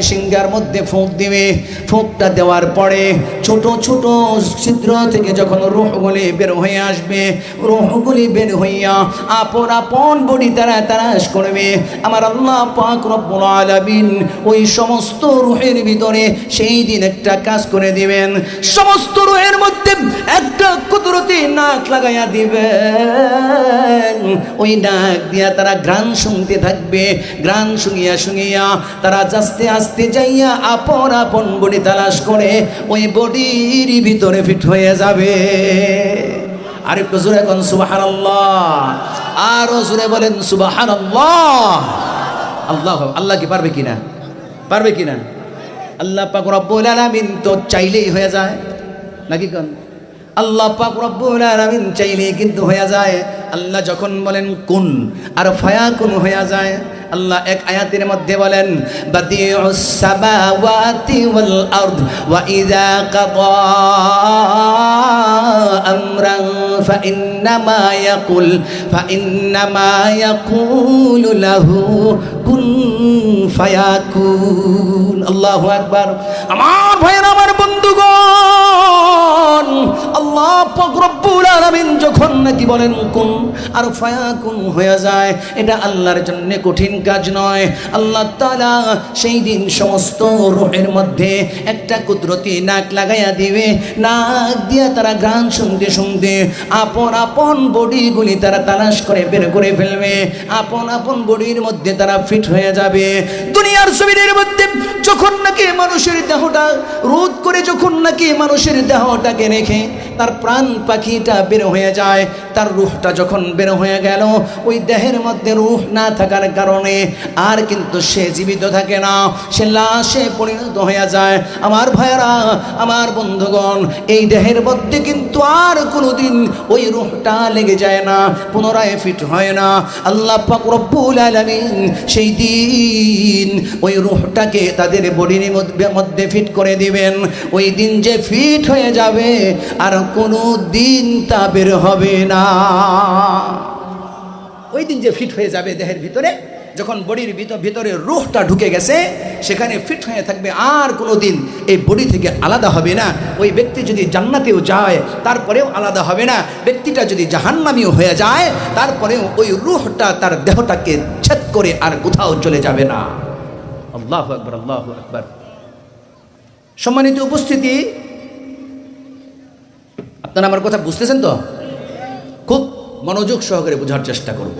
সিংহার মধ্যে ফুঁক দিবে, ফুঁকটা দেওয়ার পরে ছোট ছোট ছিদ্র থেকে যখন রূহগুলি বের হয়ে আসবে, রূহগুলি বের হইয়া আপন আপন বডি তারা তালাশ করবে। আমার আল্লাহ পাক রব্বুল আলামিন ওই সমস্ত রূহের ভিতরে সেই দিন একটা কাজ করে দিবেন, সমস্ত রূহের মধ্যে একটা কুদরতি নাক লাগাইয়া দিবেন। ওই নাক দিয়া তারা ঘ্রাণ শুনতে থাকবে, ঘ্রাণ শুনিয়া শুনিয়া তারা আস্তে আস্তে যাইয়া আপন আপন বডি তালাশ করে ওই বডির ভিতরে ফিট হয়ে যাবে। আর একটু জোরে কোন সুবহানাল্লাহ, আরো জোরে বলেন সুবহানাল্লাহ। আল্লাহ, আল্লাহ কি পারবে কিনা? পারবে কিনা? আল্লাহ পাক রব্বুল আলামিন তো চাইলেই হয়ে যায়, নাকি কোন? আল্লাহ পাক রব্বুল আলামিন চাইলেই কিন্তু হয়ে যায়। আল্লাহ যখন বলেন কুন, আর ফায়াকুন হয়ে যায়। আল্লাহ এক আয়াতের মধ্যে বলেন, বাদিউস সামাওয়াতি ওয়াল আরদ ওয়া ইযা কাদা আমরান ফাইন্নামা ইয়াকুলু লাহু কুন ফায়াকুন। আল্লাহু আকবার। আমার ভাইয়েরা, আমার বন্ধুগণ, আল্লাহ পাক রব্বুল আলামিন যখন নাকি বলেন কুন আর ফায়াকুন হয়ে যায়, এটা আল্লাহর জন্য কঠিন কাজ নয়। আল্লাহ তাআলা সেই দিন সমস্ত রূহের মধ্যে একটা কুদরতি নাক লাগাইয়া দিবে, নাক দিয়া তারা গান শুনতে শুনতে আপন আপন বডিগুলি তারা তালাশ করে বের করে ফেলবে, আপন আপন বডির মধ্যে তারা ফিট হয়ে যাবে। দুনিয়ার জমিনের মধ্যে যখন নাকি মানুষের দেহটা রোধ করে, যখন নাকি মানুষের দেহটাকে রেখে তার প্রাণ পাখিটা বের হয়ে যায়, তার রূহটা যখন বের হয়ে গেল, ওই দেহের মধ্যে রূহ না থাকার কারণে আর কিন্তু সে জীবিত থাকে না, সে লাশে পরিণত হয়ে যায়। আমার ভাইয়েরা, আমার বন্ধুগণ, এই দেহের মধ্যে কিন্তু আর কোনোদিন ওই রূহটা লেগে যায় না, পুনরায় ফিট হয় না। আল্লাহ পাক রব্বুল আলামিন সেই দিন ওই রূহটাকে তাদের বডির মধ্যে ফিট করে দিবেন। ওই দিন যে ফিট হয়ে যাবে আর কোনো দিন তা বের হবে না। ওই দিন যে ফিট হয়ে যাবে দেহের ভিতরে, যখন বডির ভিতরে রূহটা ঢুকে গেছে, সেখানে ফিট হয়ে থাকবে, আর কোনো দিন এই বডি থেকে আলাদা হবে না। ওই ব্যক্তি যদি জান্নাতেও যায় তারপরেও আলাদা হবে না, ব্যক্তিটা যদি জাহান্নামীও হয়ে যায় তারপরেও ওই রূহটা তার দেহটাকে ছেদ করে আর কোথাও চলে যাবে না। আল্লাহু আকবার, আল্লাহু আকবার। সম্মানিত উপস্থিতি, আপনারা আমার কথা বুঝতেছেন তো? খুব মনোযোগ সহকারে বোঝার চেষ্টা করব,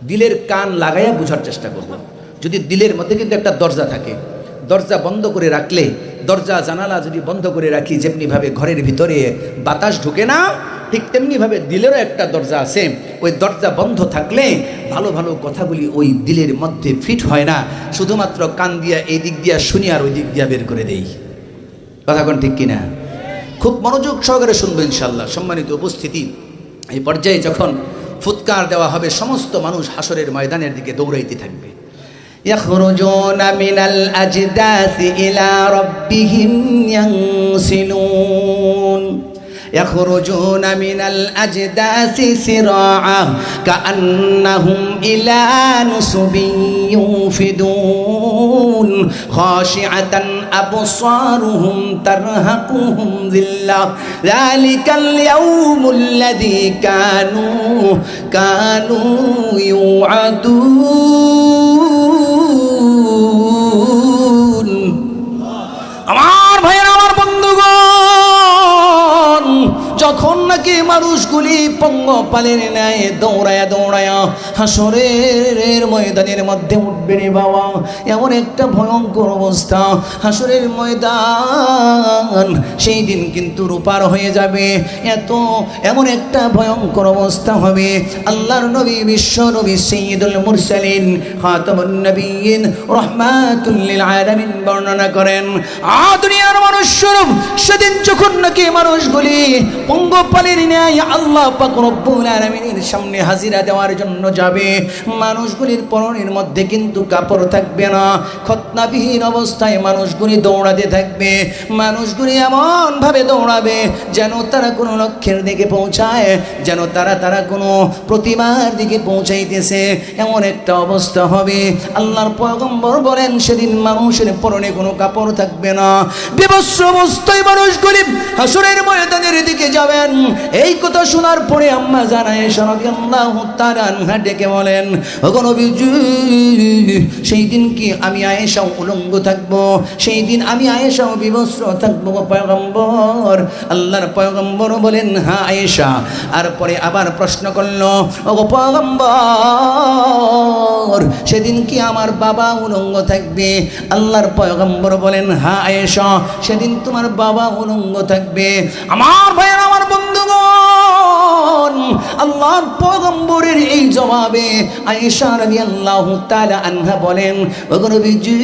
দিলের কান লাগাইয়া বোঝার চেষ্টা করব। যদি দিলের মধ্যে কিন্তু একটা দরজা থাকে, দরজা বন্ধ করে রাখলে, দরজা জানালা যদি বন্ধ করে রাখি, যেমনিভাবে ঘরের ভিতরে বাতাস ঢুকে না, ঠিক তেমনিভাবে দিলেরও একটা দরজা আছে। ওই দরজা বন্ধ থাকলে ভালো ভালো কথাগুলি ওই দিলের মধ্যে ফিট হয় না, শুধুমাত্র কান দিয়া এই দিক দিয়া শুনি আর ওই দিক দিয়া বের করে দেই। কথা কোন ঠিক কিনা? খুব মনোযোগ সহকারে শুনবো ইনশাল্লাহ। সম্মানিত উপস্থিতি, এই পর্যায়ে যখন ফুৎকার দেওয়া হবে, সমস্ত মানুষ হাসরের ময়দানের দিকে দৌড়াইতে থাকবে। ইয়াখরুজুনা মিনাল আজদাসি ইলা রাব্বিহিম ইয়ানসিলুন। يخرجون من الأجداث سراعا كأنهم إلى نصب يوفدون خاشعة أبصارهم ترهقهم ذلة ذلك اليوم الذي كانوا يوعدون. আমার ভাইয়েরা, আমার বন্ধুগণ, যখন নাকি মানুষগুলি পঙ্গপালের ন্যায় দৌড়ায়া দৌড়ায়া হাসরের ময়দানের মধ্যে উঠবে রে বাবা, এমন একটা ভয়ঙ্কর অবস্থা হাসরের ময়দান সেই দিন কিন্তু রূপার হয়ে যাবে। এমন একটা ভয়ঙ্কর অবস্থা হবে। আল্লাহর নবী, বিশ্ব নবী, সাইয়্যিদুল মুরসালিন, খাতামুন নবিয়্যিন, রাহমাতুল লিল আলামিন বর্ণনা করেন, দুনিয়ার মানুষস্বরূপ সেদিন যখন নাকি মানুষগুলি পঙ্গপালের ন্যায় আল্লাহ পাক রব্বুল আলামিনের সামনে হাজিরা দেওয়ার জন্য যাবে, মানুষগুলির পরনের মধ্যে কিন্তু কাপড় থাকবে না, খতনাবিহীন অবস্থায় মানুষগুলি দৌড়াতে থাকবে। মানুষগুলি এমন ভাবে দৌড়াবে যেন তারা কোনো লক্ষ্যের দিকে পৌঁছায়, যেন তারা কোনো প্রতিমার দিকে পৌঁছাইতেছে, এমন একটা অবস্থা হবে। আল্লাহর পয়গম্বর বলেন, সেদিন মানুষের পরনে কোনো কাপড় থাকবে না, বিভৎস অবস্থায় মানুষগুলি হাসরের ময়দানের দিকে যাবেন। এই কথা শোনার পরে আম্মা জান আয়েশা রাদিয়াল্লাহু তাআলা আনহা ডেকে বলেন, ওগো নবীজি, সেই দিন কি আমি আয়েশাও উলঙ্গ থাকবো? সেই দিন আমি আয়েশাও বিবস্ত্র থাকবো গো পয়গম্বর? আল্লাহর পয়গম্বর বলেন, হ্যাঁ আয়েশা। আর পরে আবার প্রশ্ন করলো, ওগো পয়গম্বর, সেদিন কি আমার বাবা উলঙ্গ থাকবে? আল্লাহর পয়গম্বর বলেন, হ্যাঁ আয়েশা, সেদিন তোমার বাবা উলঙ্গ থাকবে। আমার ভাইয়ের, আমার বন্ধুগণ, আল্লাহর পয়গম্বরের এই জবাবে আয়েশা রাদিয়াল্লাহু তাআলা আনহা বলেন, ওগো নবীজি,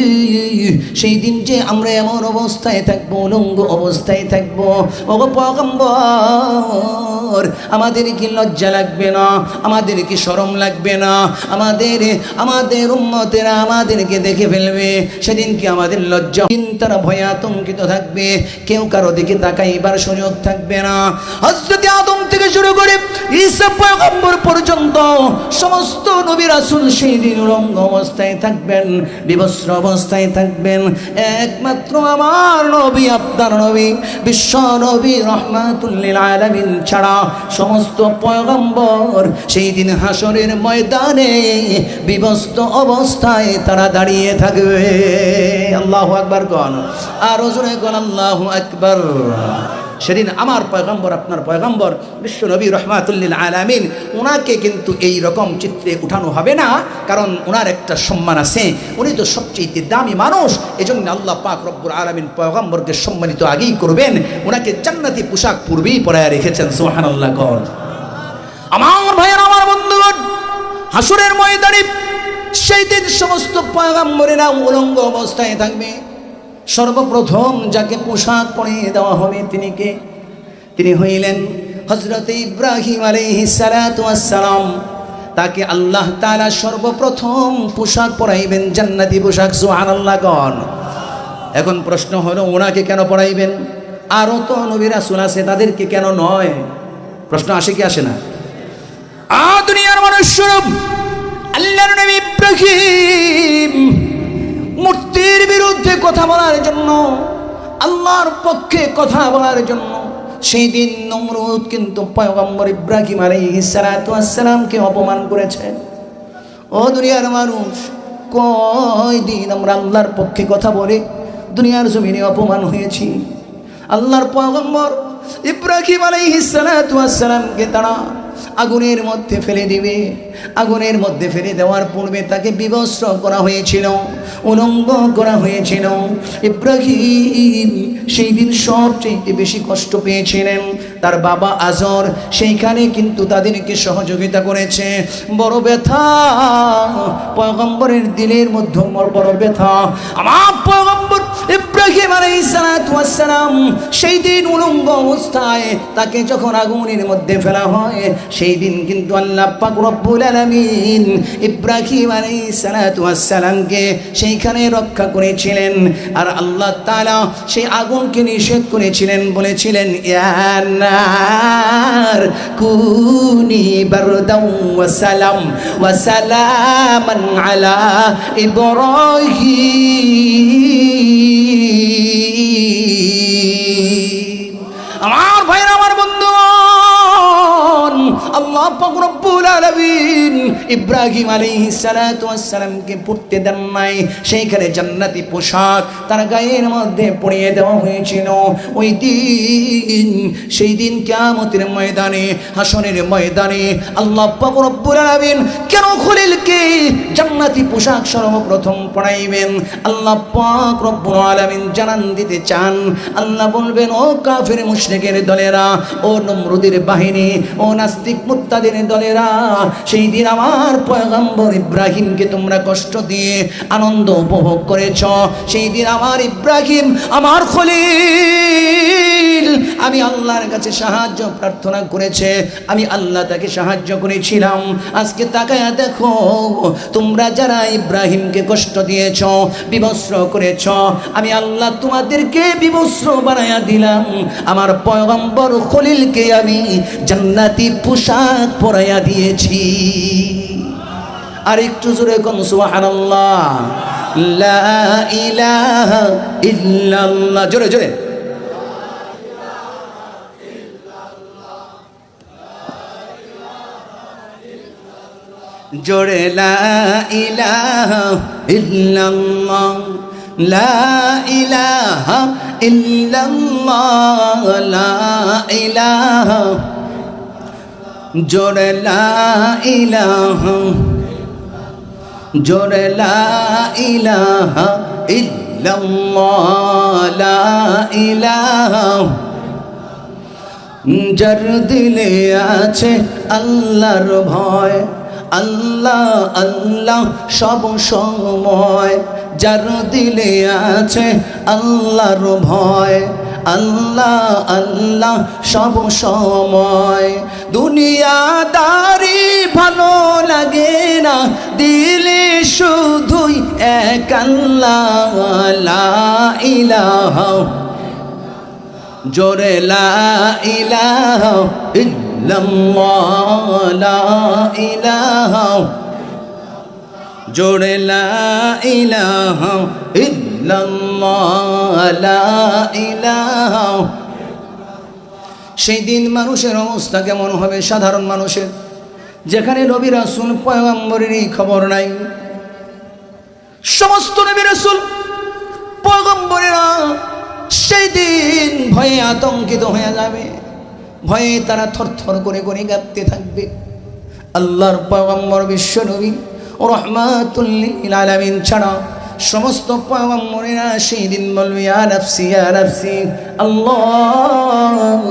সেই দিন যে আমরা এমন অবস্থায় থাকবো, উলঙ্গ অবস্থায় থাকবো, ওগো পয়গম্বর, আমাদের কি লজ্জা লাগবে না? আমাদের কি শরম লাগবে না? আমাদের উম্মতেরা আমাদেরকে দেখে ফেলবে, সেদিন কি আমাদের লজ্জা, তারা ভয়ে আতঙ্কিত থাকবে, কেউ কারো দিকে তাকাইবার সুযোগ থাকবে না। হযরত আদম থেকে শুরু করে ঈসা পয়গম্বর পর্যন্ত সমস্ত নবী রাসূল সেই দিন উলঙ্গ অবস্থায় থাকবেন, বিবস্ত্র অবস্থায় থাকবেন। একমাত্র আমার নবী, আপনার নবী, বিশ্ব নবী রাহমাতুল লিল আলামিন ছাড়া সমস্ত পয়গম্বর সেই দিন হাসরের ময়দানে বিবস্ত্র অবস্থায় তারা দাঁড়িয়ে থাকবে। আল্লাহু আকবার কোন, আর জোরে কোন আল্লাহু আকবার। সেদিন আমার পয়গম্বর, আপনার পয়গম্বর বিশ্ব নবী রহমাতুল লিল আলামিন, ওনাকে কিন্তু এই রকম চিত্রে উঠানো হবে না, কারণ ওনার একটা সম্মান আছে, উনি তো সবচেয়ে দামি মানুষ। এজন্য আল্লাহ পাক রব্বুল আলামিন পয়গম্বরকে সম্মানিত আগেই করবেন, ওনাকে জান্নাতি পোশাক পূর্বেই পরায়া রেখেছেন। সুবহানাল্লাহ। কর আমার ভাইয়ের, আমার বন্ধুগণ, হাসরের ময়দানে সেই দিন সমস্ত পয়গম্বরেরা উলঙ্গ অবস্থায় থাকবে। সর্বপ্রথম যাকে পোশাক পরিয়ে দেওয়া হবে তিনি কে? তিনি হইলেন হযরত ইব্রাহিম আলাইহিস সালাতু ওয়াস সালাম। তাকে আল্লাহ তাআলা সর্বপ্রথম পোশাক পরাইবেন, জান্নাতি পোশাক। সুবহানাল্লাহ। গণ এখন প্রশ্ন হলো, ওনাকে কেন পরাইবেন? আরও তো নবী রাসূল আছে, তাদেরকে কেন নয়? প্রশ্ন আসে কি আসে না? দুনিয়ার মানুষরা আল্লাহর নবী ইব্রাহিম মূর্তির বিরুদ্ধে কথা বলার জন্য, আল্লাহর পক্ষে কথা বলার জন্য সেই দিন নমরুদ কিন্তু পয়গম্বর ইব্রাহিম আলাইহিস সালাতু ওয়াস সালামকে অপমান করেছে। ও দুনিয়ার মানুষ, কয়দিন আমরা আল্লাহর পক্ষে কথা বলে দুনিয়ার জমিনে অপমান হয়েছি? আল্লাহর পয়গম্বর ইব্রাহিম আলাইহিস সালাতু ওয়াস সালামকে তারা আগুনের মধ্যে ফেলে দিবে। আগুনের মধ্যে ফেলে দেওয়ার পূর্বে তাকে বিবস্ত্র করা হয়েছিল, উলঙ্গ করা হয়েছিল। ইব্রাহিম সেই দিন সবচেয়ে বেশি কষ্ট পেয়েছিলেন। তার বাবা আজর সেইখানে কিন্তু তাদেরকে সহযোগিতা করেছে। বড় ব্যথা পয়গম্বরের দিলের মধ্যে, বড় ব্যথা। আমার পয়গম্বর ইব্রাহিম আলাইহিস সালাতু ওয়াস সালাম সেই দিন উলঙ্গ অবস্থায় তাকে যখন আগুনের মধ্যে ফেলা হয়, সেই দিন কিন্তু আল্লাহ পাক রব্বুল আলামিন ইব্রাহিম আলাইহিস সালাতু ওয়াস সালামকে সেইখানে রক্ষা করেছিলেন। আর আল্লাহ তাআলা সেই আগুনকে নিষেধ করেছিলেন, বলেছিলেন ইয়া নার কুনি বারদাও ওয়া সালাম ওয়া সালামান আলা ইব্রাহিম। আমার ভাইরা, আমার বন্ধুগণ, আল্লাহ পাক রব্বুল আলামিন ইব্রাহিম আলাইহিস সালাতু ওয়াস সালামকে পড়তে দেন নাই। সেইখানে জান্নাতি পোশাক তার গায়ের মধ্যে পরিয়ে দেওয়া হয়েছিল। ওই দিন, সেই দিন কিয়ামতের ময়দানে, হাসরের ময়দানে আল্লাহ পাক রব্বুল আলামিন কেন খলিলকে জান্নাতি পোশাক সর্বপ্রথম পরাইবেন? আল্লাহ পাক রব্বুল আলামিন জানান দিতে চান। আল্লাহ বলবেন, ও কাফির মুশরিকের দলেরা, ও নমরুদের বাহিনী, ও নাস্তিক মুত্তাদের দলেরা, সেই দিন আমার পয়গম্বর ইব্রাহিমকে তোমরা কষ্ট দিয়ে আনন্দ উপভোগ করেছ। সেই দিন আমার ইব্রাহিম, আমার খলিল, আমি আল্লাহর কাছে সাহায্য প্রার্থনা করেছে, আমি আল্লাহ তাকে সাহায্য করেছিলাম। আজকে তাকায়া দেখো, তোমরা যারা ইব্রাহিমকে কষ্ট দিয়েছ, বিবস্ত্র করেছ, আমি আল্লাহ তোমাদেরকে বিবস্ত্র বানায়া দিলাম। আমার পয়গম্বর খলিলকে আমি জান্নাতি পোশাক পরাইয়া দিয়েছি। আর একটু জোরে কোন সুবহানাল্লাহ। লা ইলাহা ইল্লাল্লাহ। জোরে জোরে। জোরে লা ইলাহা ইল্লাল্লাহ, লা ইলাহা ইল্লাল্লাহ, লা ইলাহা। জোরে লা ইলাহা, জোরে লা ইলাহা ইল্লাল্লাহ, লা ইলাহা। যার দিলে আছে আল্লাহর ভয়, আল্লাহ আল্লাহ সব সময়। যার দিলে আছে আল্লাহর ভয়, আল্লাহ আল্লাহ সব সময়। দুনিয়াদারি ভালো লাগে না, দিলে শুধুই এক আল্লাহ, লা ইলাহা। জোরে লা ইলাহা ইল্লাল্লাহ, লা ইলাহা। জোরে লা ইলাহা ইল্লাল্লাহ, লা ইলাহা। সেই দিন মানুষের অবস্থা কেমন হবে? সাধারণ মানুষের, যেখানে নবী রাসূল পয়গম্বরেরই খবর নাই। সমস্ত নবী রাসূল পয়গম্বরেরা সেই দিন ভয়ে আতঙ্কিত হয়ে যাবে, ভয়ে তারা থরথর করে করে কাঁপতে থাকবে। আল্লাহর পয়গম্বর বিশ্বনবী রাহমাতুল লিল আলামিন ছাড়া সমস্ত পয়গম্বরেরা সেই দিন বলবে ইয়া নাফসি ইয়া নাফসি, আল্লাহ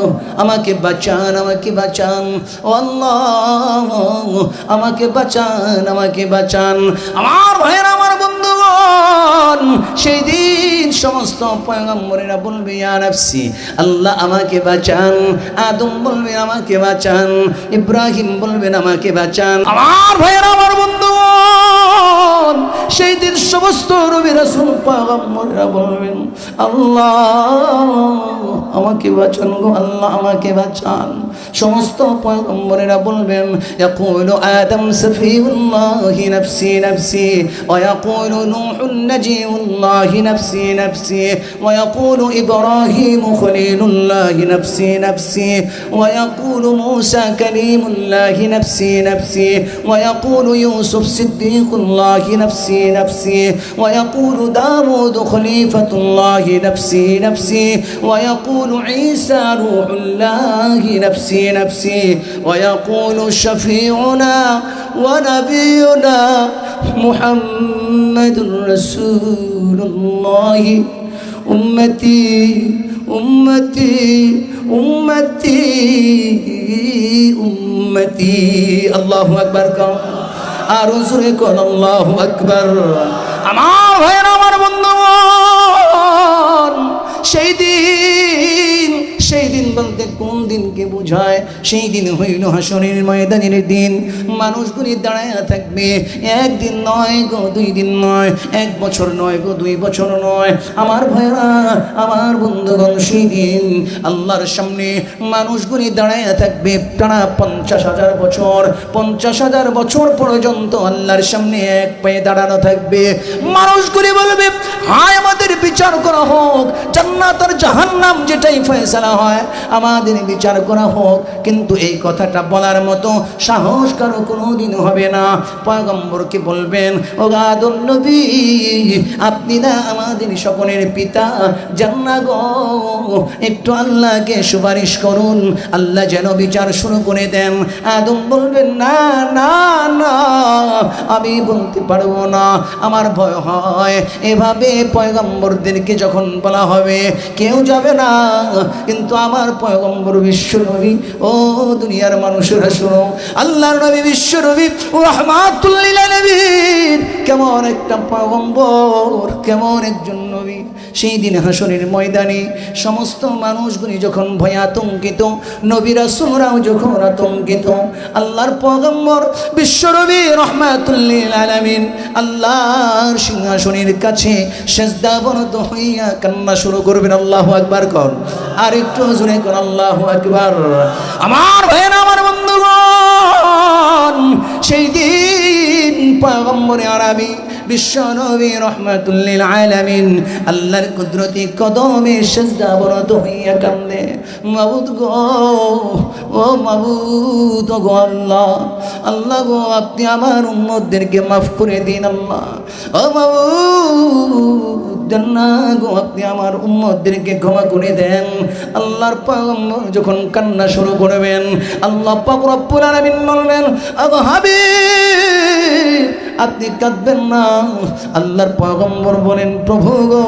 আমাকে বাঁচান, আমাকে বাঁচান, ও আল্লাহ আমাকে বাঁচান, আমাকে বাঁচান। আমার ভাইয়েরা, আমার বন্ধুগণ, সেই দিন সমস্ত পয়গম্বরেরা বলবে ইয়া নাফসি, আল্লাহ আমাকে বাঁচান। আদম বলবেন আমাকে বাঁচান, ইব্রাহিম বলবেন আমাকে বাঁচান। আমার ভাইয়েরা, আমার বন্ধুগণ, সেই দিন সমস্ত নবী রাসূল পয়গম্বরেরা বলবেন আল্লাহ আমাকে বাঁচান গো, আল্লাহ আমাকে বাঁচান। সমস্ত পয়গম্বরেরা বলবেন ইয়াকুলু আদম সফিউল্লাহি নাফসি নাফসি, ওয়া ইয়াকুলু নূহুন নাজিউল্লাহি নাফসি নাফসি, ওয়া ইয়াকুলু ইব্রাহিম খলিলুল্লাহি নাফসি নাফসি, ওয়া ইয়াকুলু মূসা কালিমুল্লাহি নাফসি নাফসি, ওয়া ইয়াকুলু ইউসুফ সিদ্দিকুল্লাহি নাফসি নাফসি, ওয়া ইয়াকুলু দাউদ খলিফাতুল্লাহি নাফসি নাফসি, ওয়া ইয়াকুলু ঈসা রূহুল্লাহি নাফসি নাফসি, ওয়া ইয়াকুলু শাফিউনা ওয়া নাবিয়ুনা মুহাম্মাদুর রাসূলুল্লাহ উম্মতি উম্মতি উম্মতি উম্মতি। আল্লাহু আকবার কও, আর জোরে কোন আল্লাহু আকবার। আমার ভাইয়েরা, আমার বন্ধুগণ, সেই দিন বলতে কোন দিনকে বোঝায়? সেই দিন হইল হাসরের ময়দানের দিন। মানুষগুলি দাঁড়ায় থাকবে, একদিন নয় গো, 2 দিন নয়, 1 বছর নয় গো, 2 বছর নয়। আমার ভাইয়েরা, আমার বন্ধুগণ, সেই দিন আল্লাহর সামনে মানুষগুলি দাঁড়ায় থাকবে টানা 50,000 বছর। 50,000 বছর পর্যন্ত আল্লাহর সামনে এক পায়ে দাঁড়ানো থাকবে। মানুষগুলি বলবে হায় আমাদের বিচার করা হোক, জান্নাত আর জাহান্নাম যেটাই ফয়সালা হয় আমাদের বিচার করা হোক। কিন্তু এই কথাটা বলার মতো সাহস কারো কোনোদিন হবে না। পয়গম্বরকে বলবেন ও আদম নবী, আপনি না আমাদের সকলের পিতা, জান্নাত গো, একটু আল্লাহকে সুপারিশ করুন, আল্লাহ যেন বিচার শুরু করে দেন। আদম বলবেন না না না, আমি বলতে পারবো না, আমার ভয় হয়। এভাবে পয়গম্বরদেরকে যখন বলা হবে কেউ যাবে না, কিন্তু আমার পয়গম্বর বিশ্বনবী, ও দুনিয়ার মানুষেরা শোনো, আল্লাহর নবী বিশ্বনবী রাহমাতুল লিল আলামিন কেমন একটা পয়গম্বর, কেমন একজন নবী। সেই দিন হাসরের ময়দানে সমস্ত মানুষগুলি যখন ভয়ে আতঙ্কিত, নবী রাসূলরাও যখন আতঙ্কিত, আল্লাহর পয়গম্বর বিশ্বনবী রাহমাতুল লিল আলামিন আল্লাহর সিংহাসনের কাছে সিজদাবনত হইয়া কান্না শুরু করবেন। আল্লাহু আকবার কর, আর একটু জোরে কর আল্লাহু আকবার। আমার ভাইয়েরা, আমার বন্ধুগণ, সেই দিন পয়গম্বরে আরবি বিশ্বনবী রাহমাতুল লিল আলামিন আল্লাহর কুদরতি কদমে সিজদাবনত হইয়া কান্দে, মাবুদ গো, ও মাবুদ গো, আল্লাহ, আল্লাহ গো, আপনি আমার উম্মতদেরকে মাফ করে দিন। আল্লাহ, ও মাবুদ জান্নাত গো, আপনি আমার উম্মতদেরকে ক্ষমা করে দেন। আল্লাহর পয়গম্বর যখন কান্না শুরু করবেন, আল্লাহ পাক রব্বুল আলামিন বলবেন আগো হাবিব আপনি কাঁদবেন না। আল্লাহর পয়গম্বর বলেন প্রভু গো,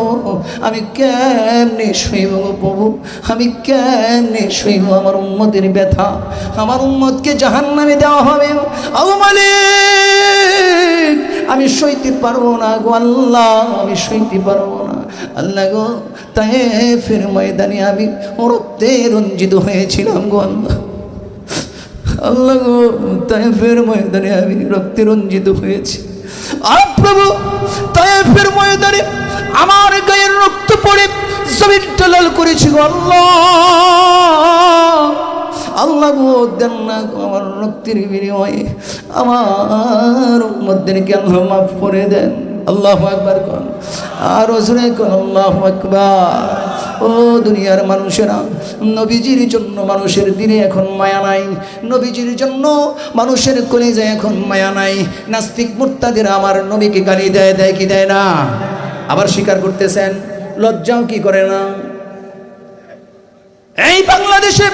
আমি কেমনে সইব গো প্রভু, আমি কেমনে সইব আমার উম্মতের ব্যথা, আমার উম্মতকে জাহান্নামে দেওয়া হবে। ও মালিক, আমি সইতে পারবো না গো আল্লাহ, আমি সইতে পারবো না। আল্লাহ গো, তায়েফের ময়দানে আমি রক্তে রঞ্জিত হয়েছিলাম গো আল্লাহ, আল্লাহ গো, তায়েফের ময়দানে আমি রক্তে রঞ্জিত হয়েছি। আর প্রভু, তায়েফের ময়দানে আমার গায়ের রক্ত পড়ে জমিনটা লাল করেছি গো আল্লাহ, আল্লাহ গো, দেন না আমার রক্তের বিনিময়ে আমার উম্মতদেরকে আল্লাহ মাফ করে দেন। আল্লাহু আকবার কোন, আর জোরে কোন আল্লাহু আকবার। ও দুনিয়ার মানুষেরা, নবীজির জন্য মানুষের দিনে এখন মায়া নাই, নবীজির জন্য মানুষের কলিজায় এখন মায়া নাই। নাস্তিক মুরতাদিরা আমার নবীকে গালি দেয়, দেয় কি দেয় না? আবার স্বীকার করতেছেন, লজ্জাও কি করে না? এই বাংলাদেশে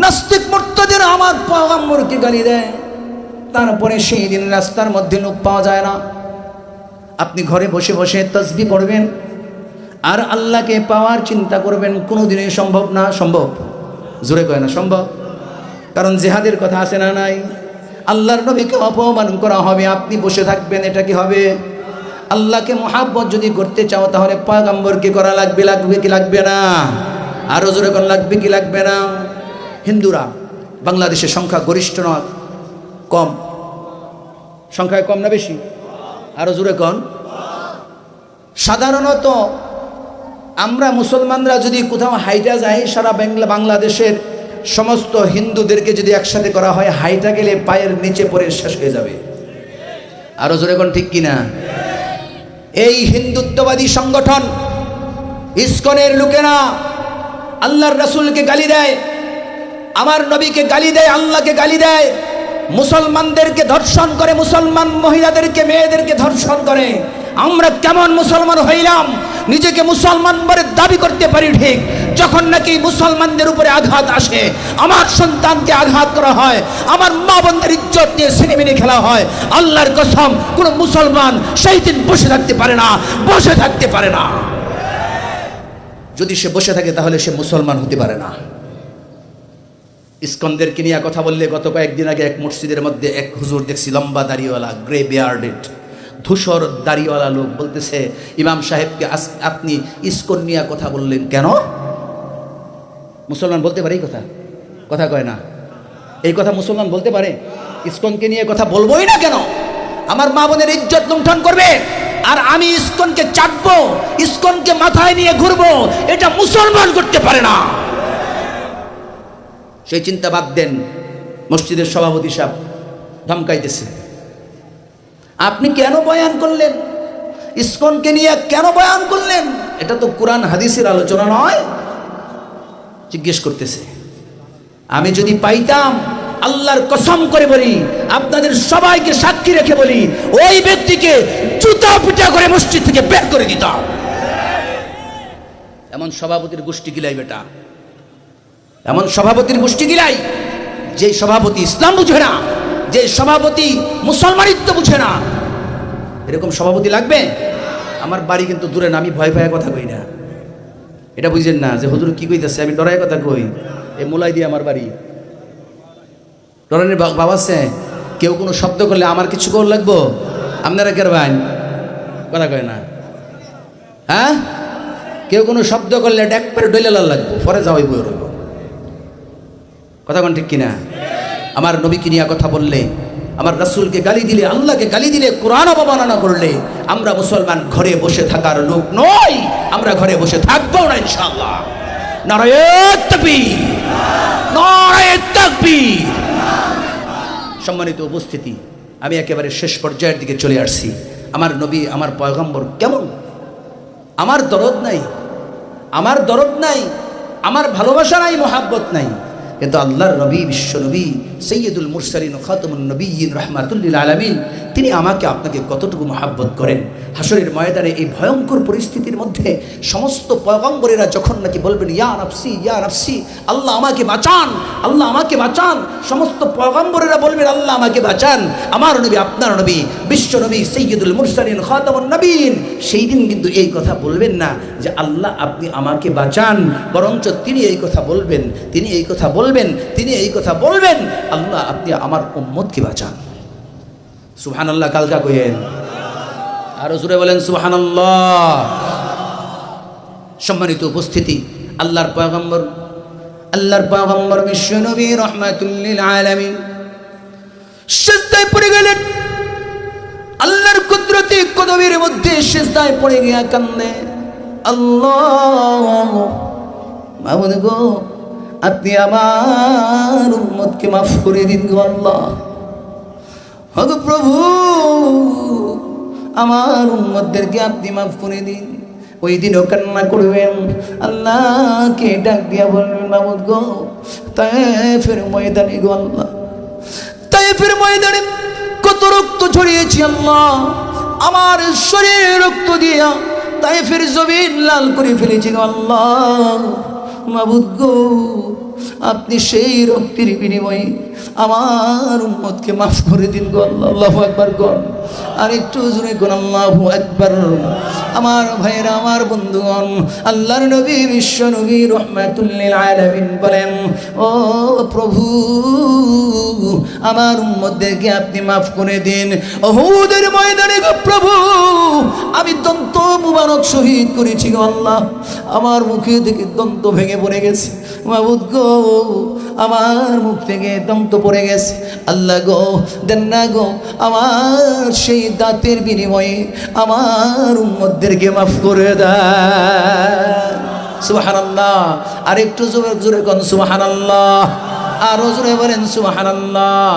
নাস্তিক মুরতাদের আমার পয়গম্বরকে গালি দেয়, তারপরে সেই দিন রাস্তার মধ্যে লোক পাওয়া যায় না। আপনি ঘরে বসে বসে তাসবিহ পড়বেন আর আল্লাহকে পাওয়ার চিন্তা করবেন, কোনোদিনই সম্ভব না। সম্ভব? জোরে কয় না সম্ভব। কারণ জিহাদের কথা আছে না নাই? আল্লাহর নবীকে অপমান করা হবে, আপনি বসে থাকবেন, এটা কি হবে? আল্লাহকে মুহাব্বত যদি করতে চাও তাহলে পয়গম্বরকে করা লাগবে, লাগবে কি লাগবে না? আরো জোরে কোন লাগবে কি লাগবে না? হিন্দুরা বাংলাদেশের সংখ্যা গরিষ্ঠ না কম? সংখ্যায় কম না বেশি? আরো জোরে কোন। সাধারণত আমরা মুসলমানরা যদি কোথাও হাইটা যাই, সারা বাংলাদেশের সমস্ত হিন্দুদেরকে যদি একসাথে করা হয়, হাইটা গেলে পায়ের নিচে পড়ে শেষ হয়ে যাবে। আরো জোরে কোন ঠিক কিনা? এই হিন্দুত্ববাদী সংগঠন ইসকনের লোকেরা আল্লাহর রাসূলকে গালি দেয়, আমার নবীকে গালি দেয়, আল্লাহকে গালি দেয়, মুসলমানদেরকে ধর্ষণ করে, মুসলমান মহিলাদেরকে মেয়েদেরকে ধর্ষণ করে। আমরা কেমন মুসলমান হইলাম? নিজেকে মুসলমান বলে দাবি করতে পারি ঠিক, যখন নাকি মুসলমানদের উপরে আঘাত আসে, আমার সন্তানকে আঘাত করা হয়, আমার মা বোনদের ইজ্জত নিয়ে সিনেমিনে খেলা হয়, আল্লাহর কসম কোন মুসলমান সেই দিন বসে থাকতে পারে না, বসে থাকতে পারে না। যদি সে বসে থাকে তাহলে সে মুসলমান হতে পারে না। ইসকনদেরকে নিয়ে কথা বললে, গত কয়েকদিন আগে এক মসজিদের মধ্যে এক হুজুর দেখছি, লম্বা দাড়িওয়ালা, গ্রে বিয়ার্ডেড, ধূসর দাড়িওয়ালা লোক, বলতেছে ইমাম সাহেবকে আপনি ইসকন নিয়ে কথা বললেন কেন? মুসলমান বলতে পারে এই কথা? কথা কয় না। এই কথা মুসলমান বলতে পারে? ইসকনকে নিয়ে কথা বলবোই না কেন? আমার মা বোনের ইজ্জত লুণ্ঠন করবে আর আমি ইসকনকে চাটবো, ইসকনকে মাথায় নিয়ে ঘুরবো, এটা মুসলমান করতে পারে না। সেই চিন্তা বাদ দেন। মসজিদের সভাপতি সাহেব ধমকাইতেছে, আপনি কেন বয়ান করলেন? ইসকনকে নিয়ে কেন বয়ান করলেন? এটা তো কোরআন হাদিসের আলোচনা নয়। জিজ্ঞেস করতেছে। আমি যদি পাইতাম, আল্লাহর কসম করে বলি, আপনাদের সবাইকে সাক্ষী রেখে বলি, ওই ব্যক্তিকে জুতা পিটা করে মসজিদ থেকে বের করে দিতাম। এমন সভাপতির গোষ্ঠী গিলাই বেটা, এমন সভাপতির গোষ্ঠী গিলাই, যে সভাপতি ইসলাম বুঝে না, যে সভাপতি মুসলমানিত্ব বুঝে না, এরকম সভাপতি লাগবে? আমার বাড়ি কিন্তু দূরে না, আমি ভয় ভয়ে কথা কই না, এটা বুঝেন না যে হুজুর কি কইতেছে, আমি ডরাই কথা কই। এই মোলাই দিয়ে আমার বাড়ি, ডরানের বাবা আছে, কেউ কোনো শব্দ করলে আমার কিছু কর লাগবো? আপনারা কেরবান কথা কয় না? হ্যাঁ, কেউ কোনো শব্দ করলে ডেক পেরে ডইলে লাগবো, পরে যাওয়াই বই রইব। কথা কোন ঠিক কিনা? আমার নবীকে নিয়ে কথা বললে, আমার রাসূলকে গালি দিলে, আল্লাহকে গালি দিলে, কোরআন অবমাননা করলে, আমরা মুসলমান ঘরে বসে থাকার লোক নই, আমরা ঘরে বসে থাকবো না ইনশাআল্লাহ। নারায়ে তাকবীর, নারায়ে তাকবীর। সম্মানিত উপস্থিতি, আমি একেবারে শেষ পর্যায়ের দিকে চলে আসছি। আমার নবী, আমার পয়গম্বর কেমন? আমার দরদ নাই, আমার দরদ নাই, আমার ভালোবাসা নাই, মোহাব্বত নাই, কিন্তু আল্লাহর নবী, বিশ্ব নবী, সৈয়দুল মুরসালিন, খাতামুন নবিয়্যিন, রাহমাতুল লিল আলামিন, তিনি আমাকে আপনাকে কতটুকু মহাব্বত করেন। হাসরের ময়দানে এই ভয়ঙ্কর পরিস্থিতির মধ্যে সমস্ত পয়গম্বরেরা যখন নাকি বলবেন ইয়া নাফসি, ইয়া নাফসি, আল্লাহ আমাকে বাঁচান, আল্লাহ আমাকে বাঁচান, সমস্ত পয়গম্বরেরা বলবেন আল্লাহ আমাকে বাঁচান। আমার নবী, আপনার নবী, বিশ্ব নবী, সৈয়দুল মুরসালিন, খাতামুন নবিয়্যিন, সেই দিন কিন্তু এই কথা বলবেন না যে আল্লাহ আপনি আমাকে বাঁচান, বরঞ্চ তিনি এই কথা বলবেন, তিনি এই কথা বলবেন, তিনি এই কথা বলবেন, আল্লাহ আপনি আমার উম্মতকে বাঁচান। সুবহানাল্লাহ কালকা কইেন, আরো জোরে বলেন সুবহানাল্লাহ। সম্মানিত উপস্থিতি, আল্লাহর পয়গম্বর বিশ্ব নবী রাহমাতুল লিল আলামিন সিজদায় পড়ে গেলেন। আল্লাহর কুদরতি কদমের মধ্যে সিজদায় পড়ে গিয়া কান্দে, আল্লাহ মাবুদ গো, আপনি আমার উম্মতকে মাফ করে দিন গো আল্লাহ। হগো প্রভু, আমার উম্মতদেরকে আপনি মাফ করে দিন। ওই দিনও কান্না করবেন, আল্লাহকে ডাক দিয়া বলবেন মাবুদ গো, তায়েফের ময়দানে গো আল্লাহ, তায়েফের ময়দানে কত রক্ত ছড়িয়েছি আল্লাহ, আমার শরীরে রক্ত দিয়া তায়েফের জমিন লাল করে ফেলেছি গো আল্লাহ। মাবুদ গো, আপনি সেই রক্তের বিনিময়ে আমার উম্মতকে মাফ করে দিন গো। আল্লাহু আকবার গো, আর একটু জোরে কোন আল্লাহু আকবার। আমার ভাইরা, আমার বন্ধুগণ, আল্লাহর নবী বিশ্ব নবী রাহমাতুল লিল আলামিন বলেন, ও প্রভু, আমার উম্মতদেরকে আপনি মাফ করে দিন। উহুদের ময়দানে গো প্রভু, আমি দন্ত মুবারক শহীদ করেছি গো আল্লাহ, আমার মুখে থেকে দন্ত ভেঙে পড়ে গেছে। মাবুদ গো, আমার মুখ থেকে দন্ত পড়ে গেছে। আল্লাহ গো, দেন না গো, আমার সেই দাঁতের বিনিময়ে আমার উম্মতদেরকে মাফ করে দেন। সুবহানাল্লাহ। আর একটু জোরে জোরে কোন সুবহানাল্লাহ, আরো জোরে বলেন সুবহানাল্লাহ।